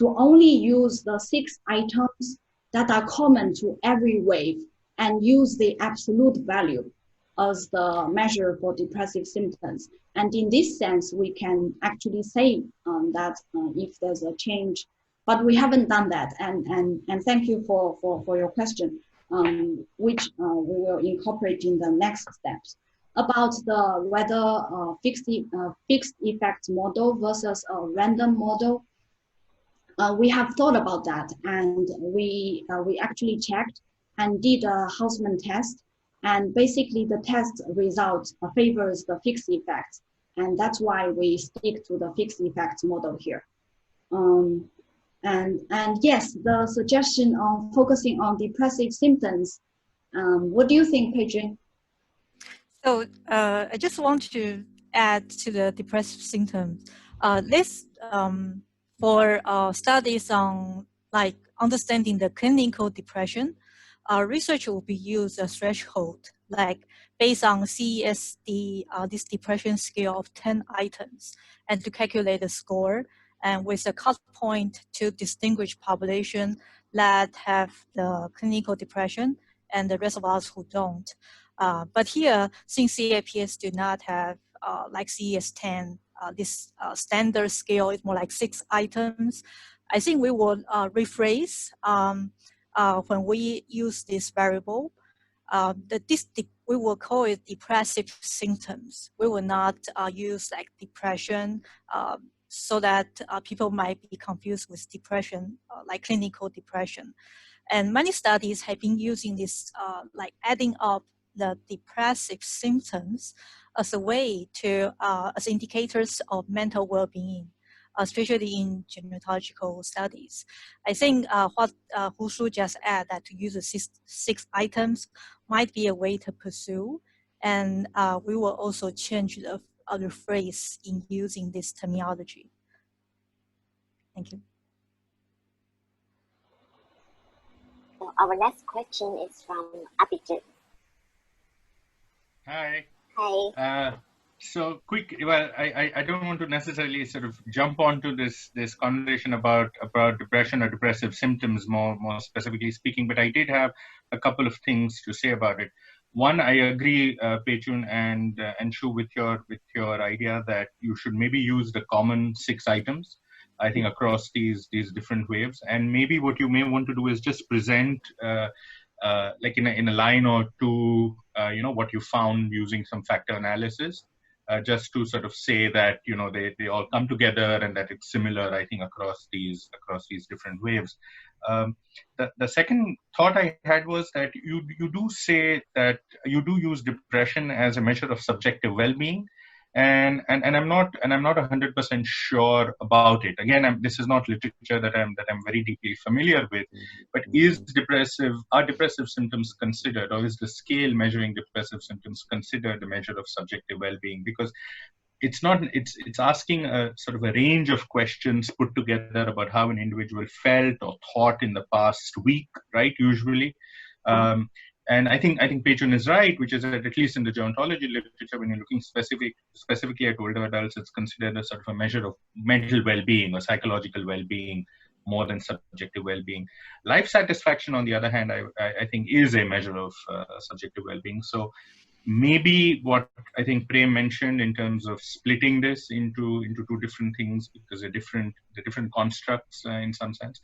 only use the 6 items that are common to every wave and use the absolute value as the measure for depressive symptoms. And in this sense, we can actually say that if there's a change but we haven't done that. And thank you for your question, which we will incorporate in the next steps about the whether fixed effect model versus a random model. We have thought about that, and we actually checked and did a Hausman test, and basically the test result favors the fixed effects, and that's why we stick to the fixed effects model here. And yes, the suggestion on focusing on depressive symptoms. What do you think, Pei-Chun? So I just want to add to the depressive symptoms. This for studies on like understanding the clinical depression, research will be used a threshold, like based on CESD, this depression scale of 10 items, and to calculate the score, and with a cut point to distinguish population that have the clinical depression and the rest of us who don't. But here, since CAPS do not have like CES10, this standard scale is more like 6 items, I think we will rephrase when we use this variable. We will call it depressive symptoms. We will not use like depression so that people might be confused with depression, like clinical depression. And many studies have been using this, like adding up the depressive symptoms as a way to, as indicators of mental well-being, especially in gerontological studies. I think what Hu Shu just added, that to use the six items might be a way to pursue. And we will also change the other phrase in using this terminology. Thank you. So our next question is from Abhijit. Hi. Hi. So quick, well, I don't want to necessarily sort of jump onto this conversation about depression or depressive symptoms more specifically speaking, but I did have a couple of things to say about it. One, I agree, Pei-Chun and Shu, with your idea that you should maybe use the common 6 items, I think, across these different waves. And maybe what you may want to do is just present like in a line or two, what you found using some factor analysis, just to sort of say that they all come together and that it's similar, I think, across these different waves. The second thought I had was that you do say that you do use depression as a measure of subjective well-being. And I'm not 100% sure about it. Again, this is not literature that I'm very deeply familiar with. But are depressive symptoms considered, or is the scale measuring depressive symptoms considered a measure of subjective well-being? Because it's asking a sort of a range of questions put together about how an individual felt or thought in the past week, right? Usually. And I think Pei-Chun is right, which is that at least in the gerontology literature, when you're looking specifically at older adults, it's considered a sort of a measure of mental well-being or psychological well-being more than subjective well-being. Life satisfaction, on the other hand, I think is a measure of subjective well-being. So maybe what I think Prem mentioned in terms of splitting this into two different things, because the different constructs in some sense,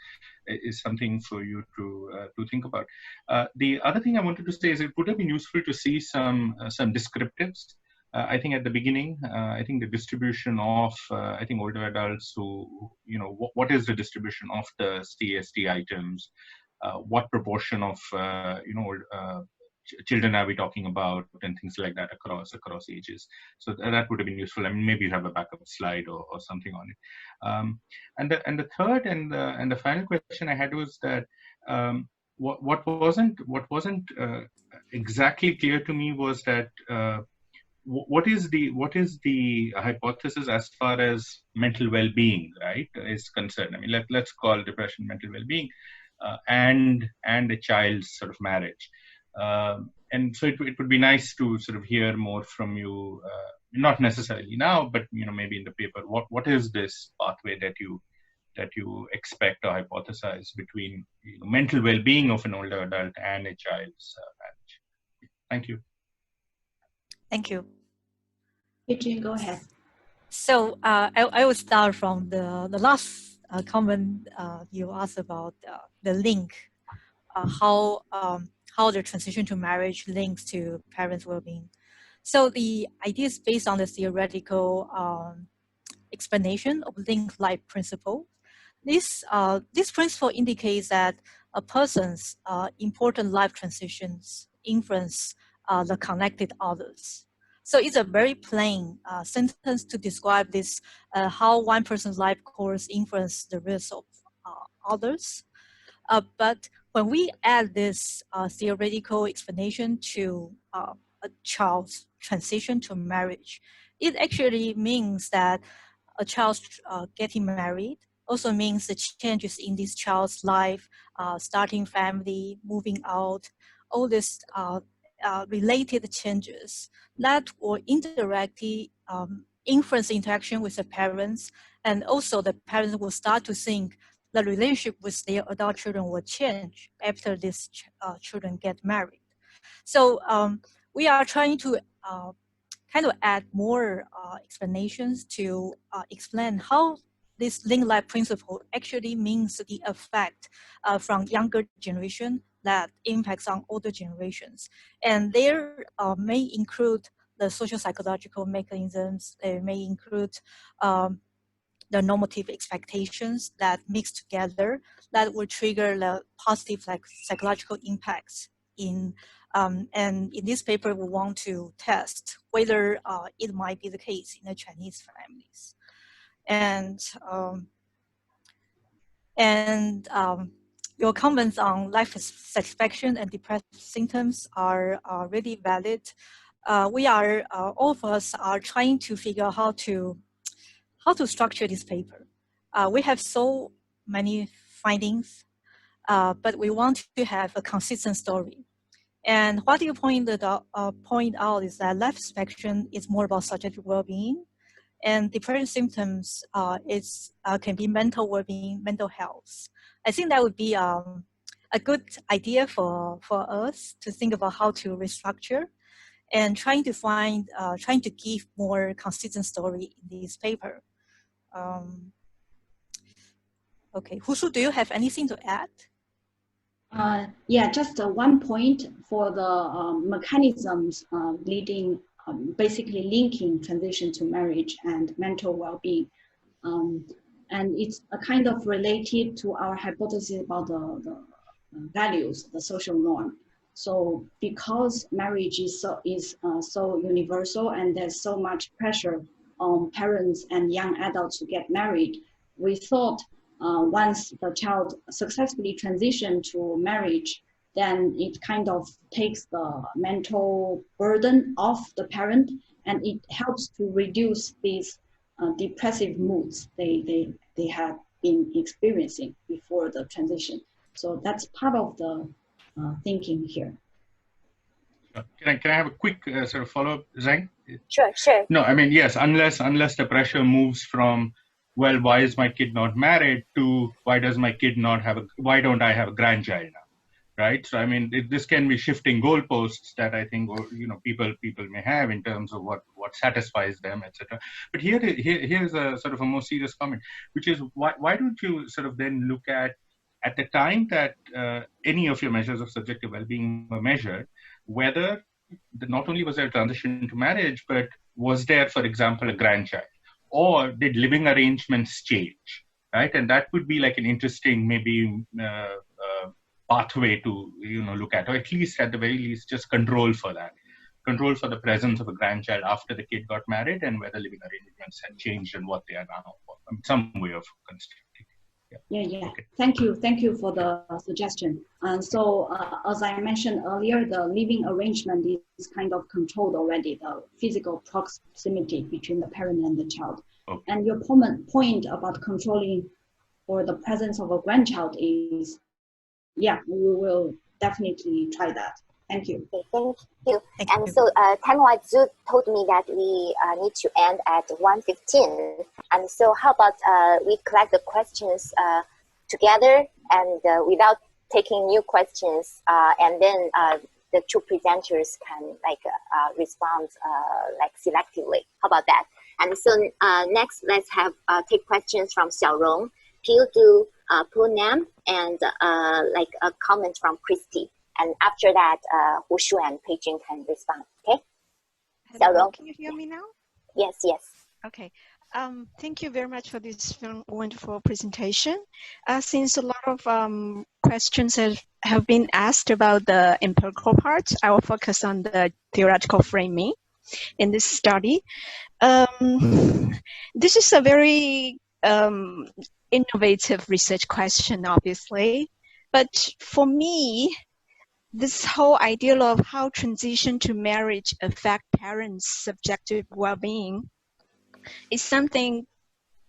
is something for you to think about. The other thing I wanted to say is it would have been useful to see some descriptives. I think at the beginning, I think the distribution of I think older adults who what is the distribution of the CST items, what proportion of children are we talking about, and things like that across ages. So that would have been useful. I mean, maybe you have a backup slide or something on it. And the third and the final question I had was that what wasn't exactly clear to me was that what is the hypothesis as far as mental well-being, right, is concerned. I mean, let's call depression mental well-being, and a child's sort of marriage. And so it would be nice to sort of hear more from you, not necessarily now, but maybe in the paper. What is this pathway that you expect or hypothesize between mental well-being of an older adult and a child's marriage? Thank you. Thank you. Pei-Chun, go ahead. So I will start from the last comment you asked about the link, how the transition to marriage links to parents' well-being. So the idea is based on the theoretical explanation of link-like principle. This principle indicates that a person's important life transitions influence the connected others. So it's a very plain sentence to describe this, how one person's life course influences the rest of others. But when we add this theoretical explanation to a child's transition to marriage, it actually means that a child getting married also means the changes in this child's life, starting family, moving out, all these related changes that will indirectly influence interaction with the parents, and also the parents will start to think the relationship with their adult children will change after these children get married. So we are trying to kind of add more explanations to explain how this link-like principle actually means the effect from younger generation that impacts on older generations. And there may include the social psychological mechanisms, they may include the normative expectations that mix together that will trigger the positive psychological impacts in and in this paper, we want to test whether it might be the case in the Chinese families. And your comments on life satisfaction and depressive symptoms are really valid. We are, all of us are trying to figure out how to structure this paper. We have so many findings, but we want to have a consistent story. And what you point out is that life satisfaction is more about subjective well-being, and depression symptoms can be mental well-being, mental health. I think that would be a good idea for us to think about how to restructure and trying to give more consistent story in this paper. Okay, Husu, do you have anything to add? Yeah, just one point for the mechanisms leading, basically linking transition to marriage and mental well-being. And it's a kind of related to our hypothesis about the values, the social norm. So because marriage is so universal and there's so much pressure on parents and young adults to get married, we thought once the child successfully transitioned to marriage, then it kind of takes the mental burden off the parent, and it helps to reduce these depressive moods they had been experiencing before the transition. So that's part of the thinking here. Can I have a quick sort of follow-up, Zhang? Sure. No, I mean, yes, unless the pressure moves from, well, why is my kid not married, to why don't I have a grandchild now, right? So I mean, this can be shifting goalposts that I think, or people may have in terms of what satisfies them, etc. But here's a sort of a more serious comment, which is why don't you sort of then look at the time that any of your measures of subjective well-being were measured, whether not only was there a transition to marriage, but was there, for example, a grandchild? Or did living arrangements change, right? And that would be like an interesting, maybe pathway to look at, or at least at the very least, just control for the presence of a grandchild after the kid got married, and whether living arrangements had changed and what they are now, some way of constructing. Yeah. Okay. Thank you for the suggestion. And so, as I mentioned earlier, the living arrangement is kind of controlled already, the physical proximity between the parent and the child. Okay. And your point about controlling or the presence of a grandchild is, yeah, we will definitely try that. Thank you. Okay, thank you. Thank And you. so time-wise, Zhu told me that we need to end at 1:15. And so how about we collect the questions together and without taking new questions, and then the two presenters can respond selectively. How about that? And so next, let's take questions from Xiaorong. Peel do Poonam and like a comment from Christy. And after that, Wushu and Pei-Chun can respond. Okay. Hello, can you hear me now? Yes, yes. Okay. Thank you very much for this wonderful presentation. Since a lot of questions have been asked about the empirical part, I will focus on the theoretical framing in this study. This is a very innovative research question, obviously. But for me, this whole idea of how transition to marriage affect parents' subjective well-being is something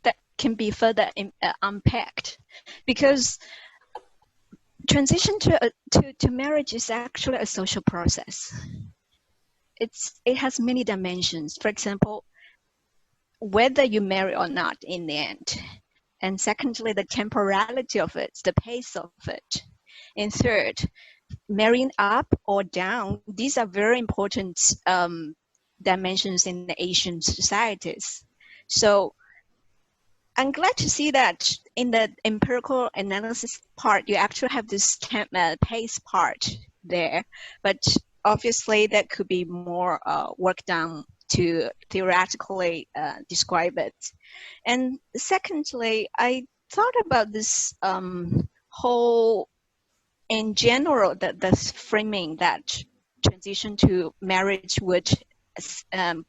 that can be further unpacked, because transition to marriage is actually a social process. It has many dimensions. For example, whether you marry or not in the end. And secondly, the temporality of it, the pace of it. And third, marrying up or down. These are very important dimensions in the Asian societies. So I'm glad to see that in the empirical analysis part, you actually have this pace part there, but obviously that could be more work done to theoretically describe it. And secondly, I thought about this whole, in general, the framing that transition to marriage would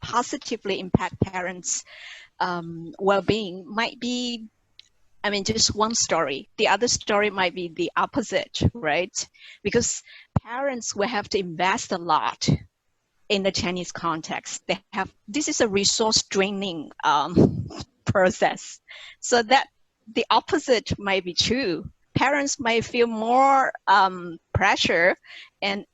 positively impact parents' well-being might be, I mean, just one story. The other story might be the opposite, right? Because parents will have to invest a lot in the Chinese context. This is a resource draining process. So that the opposite might be true. Parents might feel more pressure and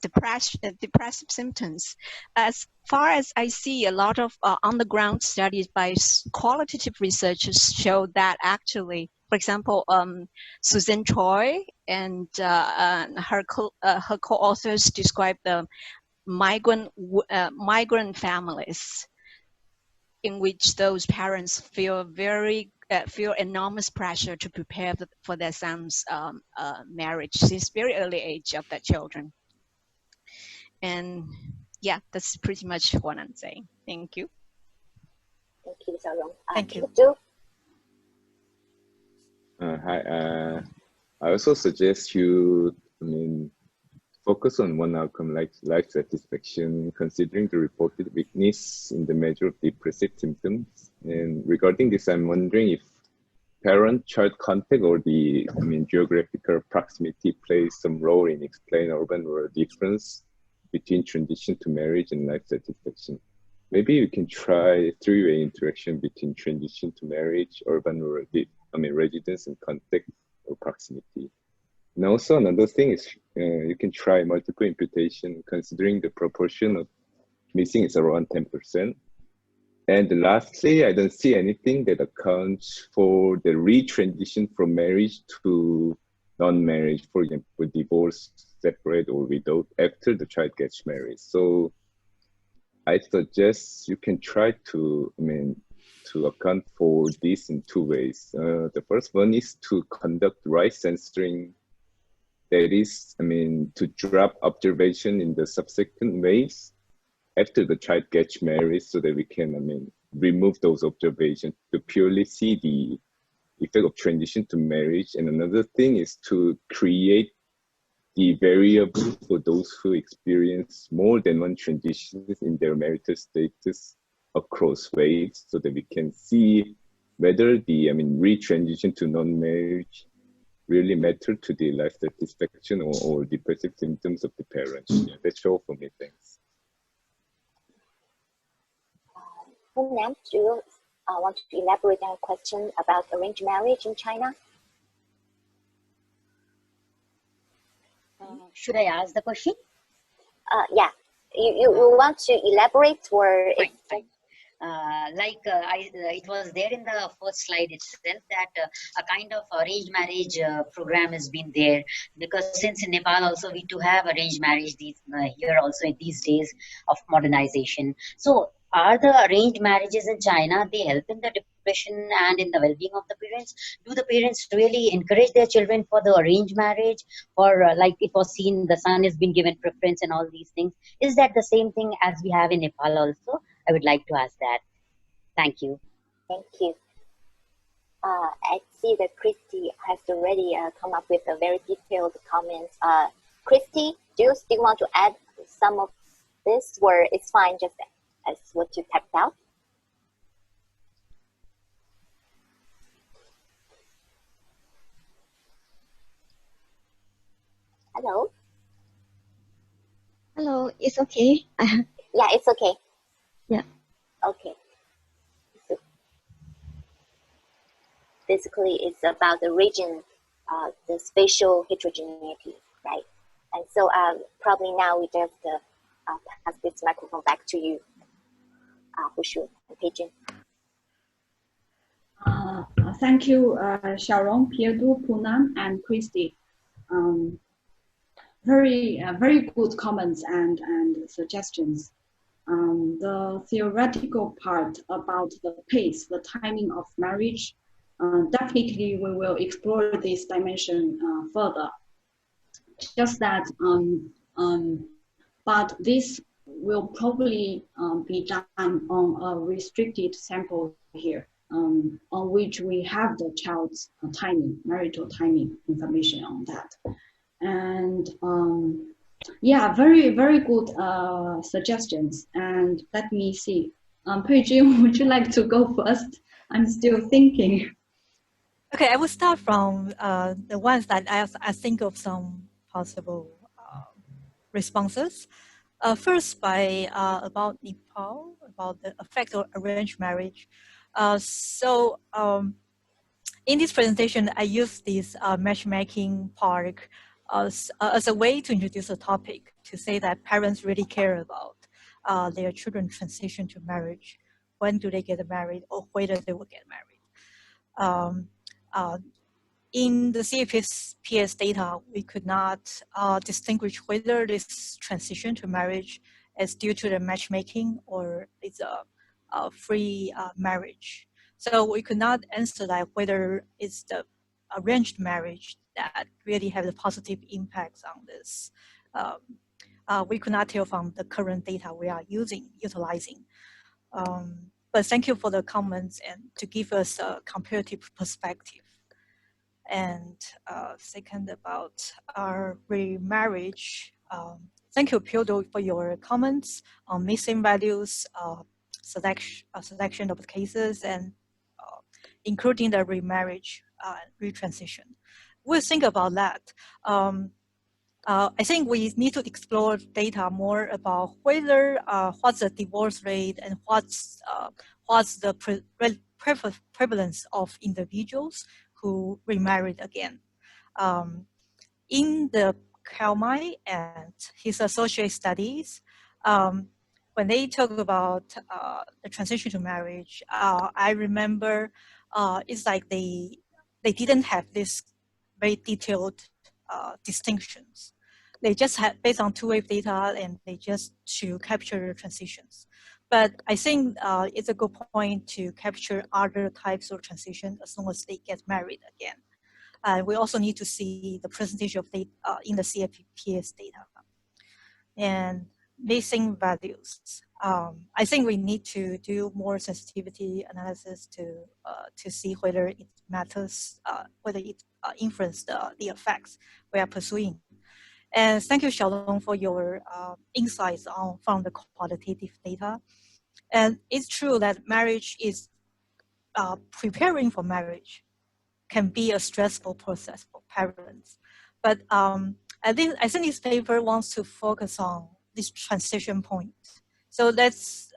depressive symptoms. As far as I see, a lot of on-the-ground studies by qualitative researchers show that actually, for example, Susan Choi and her co-authors describe the migrant families in which those parents feel feel enormous pressure to prepare for their son's marriage since very early age of their children. And yeah, that's pretty much what I'm saying. Thank you. Thank you, Xiaorong. Thank you. Hi. I also suggest you, focus on one outcome like life satisfaction, considering the reported weakness in the measure of depressive symptoms. And regarding this, I'm wondering if parent-child contact or the geographical proximity plays some role in explaining urban-rural difference between transition to marriage and life satisfaction. Maybe you can try three-way interaction between transition to marriage, urban-rural, residence and contact or proximity. And also another thing is you can try multiple imputation, considering the proportion of missing is around 10%. And lastly, I don't see anything that accounts for the retransition from marriage to non-marriage, for example, divorce, separate, or widowed after the child gets married. So I suggest you can try to, to account for this in two ways. The first one is to conduct right censoring. That is, to drop observation in the subsequent ways after the child gets married, so that we can, remove those observations to purely see the effect of transition to marriage. And another thing is to create the variable for those who experience more than one transition in their marital status across waves, so that we can see whether the, retransition to non-marriage really matter to the life satisfaction or depressive symptoms of the parents. Yeah, that's all for me. Thanks. Nam, do you want to elaborate on a question about arranged marriage in China? Should I ask the question? Yeah. You want to elaborate or? Fine. It was there in the first slide itself that a kind of arranged marriage program has been there, because since in Nepal also we do have arranged marriage here also in these days of modernization. So are the arranged marriages in China, they help in the depression and in the well-being of the parents? Do the parents really encourage their children for the arranged marriage? Or like it was seen, the son has been given preference and all these things. Is that the same thing as we have in Nepal also? I would like to ask that. Thank you. Thank you. I see that Christy has already come up with a very detailed comment. Christy, do you still want to add some of this, or it's fine just as what you typed out? Hello? Hello, it's okay. Yeah, it's okay. Yeah. Okay. So basically, it's about the region, the spatial heterogeneity, right? And so probably now we just pass this microphone back to you, Hushu and Pei-Chun. Thank you, Sharon, Pierdu, Poonam, and Christy. Very good comments and suggestions. The theoretical part about the pace, the timing of marriage, definitely we will explore this dimension further. Just that, but this will probably be done on a restricted sample here, on which we have the child's timing, marital timing information on that. And yeah, very good suggestions. And let me see. Pei-Chun, would you like to go first? I'm still thinking. Okay, I will start from the ones that I think of some possible responses. First, by about Nepal, about the effect of arranged marriage. In this presentation, I use this matchmaking part as a way to introduce a topic, to say that parents really care about their children transition to marriage. When do they get married, or whether they will get married? In the CFPS data, we could not distinguish whether this transition to marriage is due to the matchmaking or it's a free marriage. So we could not answer that whether it's the arranged marriage that really have the positive impacts on this. We could not tell from the current data we are utilizing. But thank you for the comments and to give us a comparative perspective. And second, about our remarriage. Thank you, Pyodo, for your comments on missing values, selection of cases, and including the remarriage, retransition. We'll think about that. I think we need to explore data more about whether what's the divorce rate and what's the prevalence of individuals who remarried again. In the Kalmai and his associate studies, when they talk about the transition to marriage, I remember it's like they didn't have this very detailed distinctions. They just had based on two-way data, and they just to capture transitions. But I think it's a good point to capture other types of transition as long as they get married again. We also need to see the percentage of data in the CFPS data. And missing values. I think we need to do more sensitivity analysis to see whether it matters, whether it influences the effects we are pursuing. And thank you, Xiaolong, for your insights from the qualitative data. And it's true that marriage is preparing for marriage can be a stressful process for parents. But I think this paper wants to focus on this transition point. So that's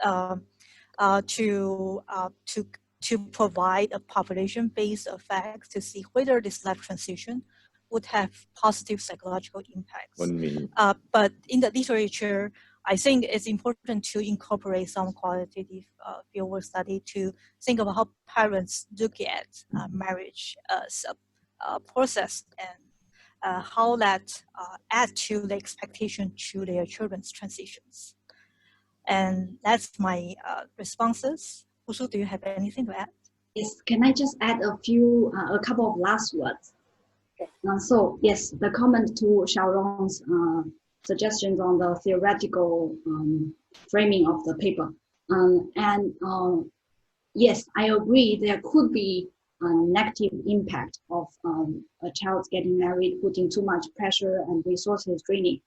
to provide a population-based effect to see whether this life transition would have positive psychological impacts. 1 minute. But in the literature, I think it's important to incorporate some qualitative fieldwork study to think about how parents look at marriage as a process and how that add to the expectation to their children's transitions. And that's my responses. Wushu, do you have anything to add? Yes, can I just add a couple of last words? So yes, the comment to Xiaorong's suggestions on the theoretical framing of the paper. Yes, I agree there could be a negative impact of a child getting married, putting too much pressure and resources draining.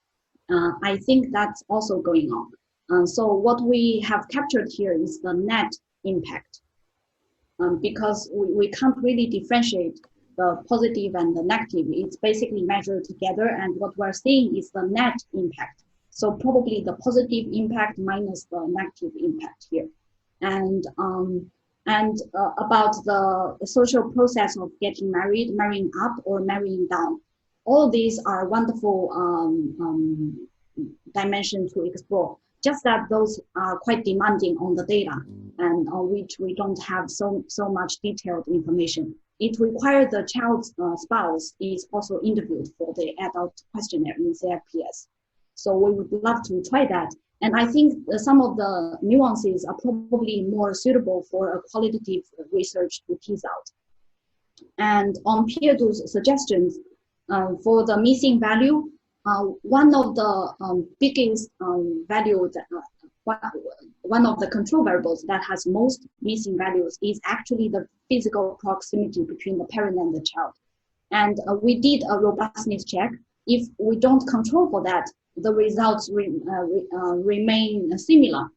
I think that's also going on. So what we have captured here is the net impact. Because we can't really differentiate the positive and the negative. It's basically measured together, and what we're seeing is the net impact. So probably the positive impact minus the negative impact here. And about the social process of getting married, marrying up or marrying down. All these are wonderful dimensions to explore. Just that those are quite demanding on the data and on which we don't have so much detailed information. It requires the child's spouse is also interviewed for the adult questionnaire in CFPS. So we would love to try that. And I think some of the nuances are probably more suitable for a qualitative research to tease out. And on Pierre's suggestions for the missing value, one of the biggest value that one of the control variables that has most missing values is actually the physical proximity between the parent and the child. And we did a robustness check. If we don't control for that, the results remain similar.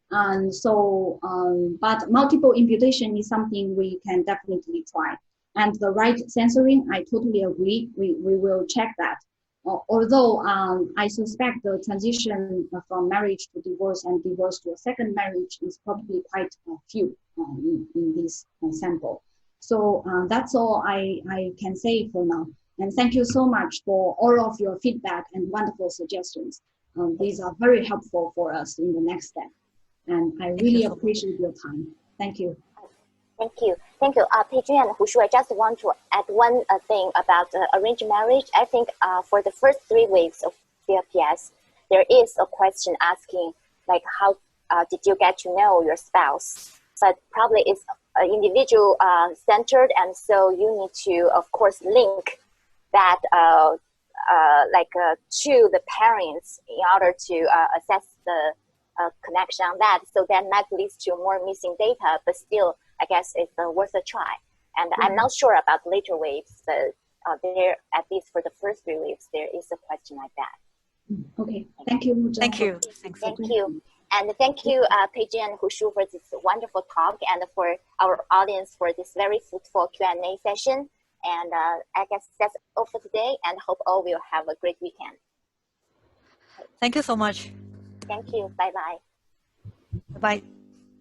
And so, but multiple imputation is something we can definitely try. And the right censoring, I totally agree. We will check that. Although I suspect the transition from marriage to divorce and divorce to a second marriage is probably quite few in this sample. So that's all I can say for now. And thank you so much for all of your feedback and wonderful suggestions. These are very helpful for us in the next step. And I really appreciate your time. Thank you. Thank you. Thank you. Pei-Chun and Hushu, I just want to add one thing about arranged marriage. I think for the first 3 weeks of CFPS, there is a question asking, like, how did you get to know your spouse? But probably it's individual centered, and so you need to, of course, link that to the parents in order to assess the connection on that. So that might lead to more missing data, but still, I guess it's worth a try. And I'm not sure about later waves, but there, at least for the first 3 waves, there is a question like that. Okay, thank you. Thank you. Thank you. And thank you, Pei-Chun and Hushu, for this wonderful talk, and for our audience for this very fruitful Q&A session. And I guess that's all for today, and hope all will have a great weekend. Thank you so much. Thank you. Bye-bye. Bye-bye.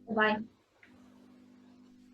Bye-bye.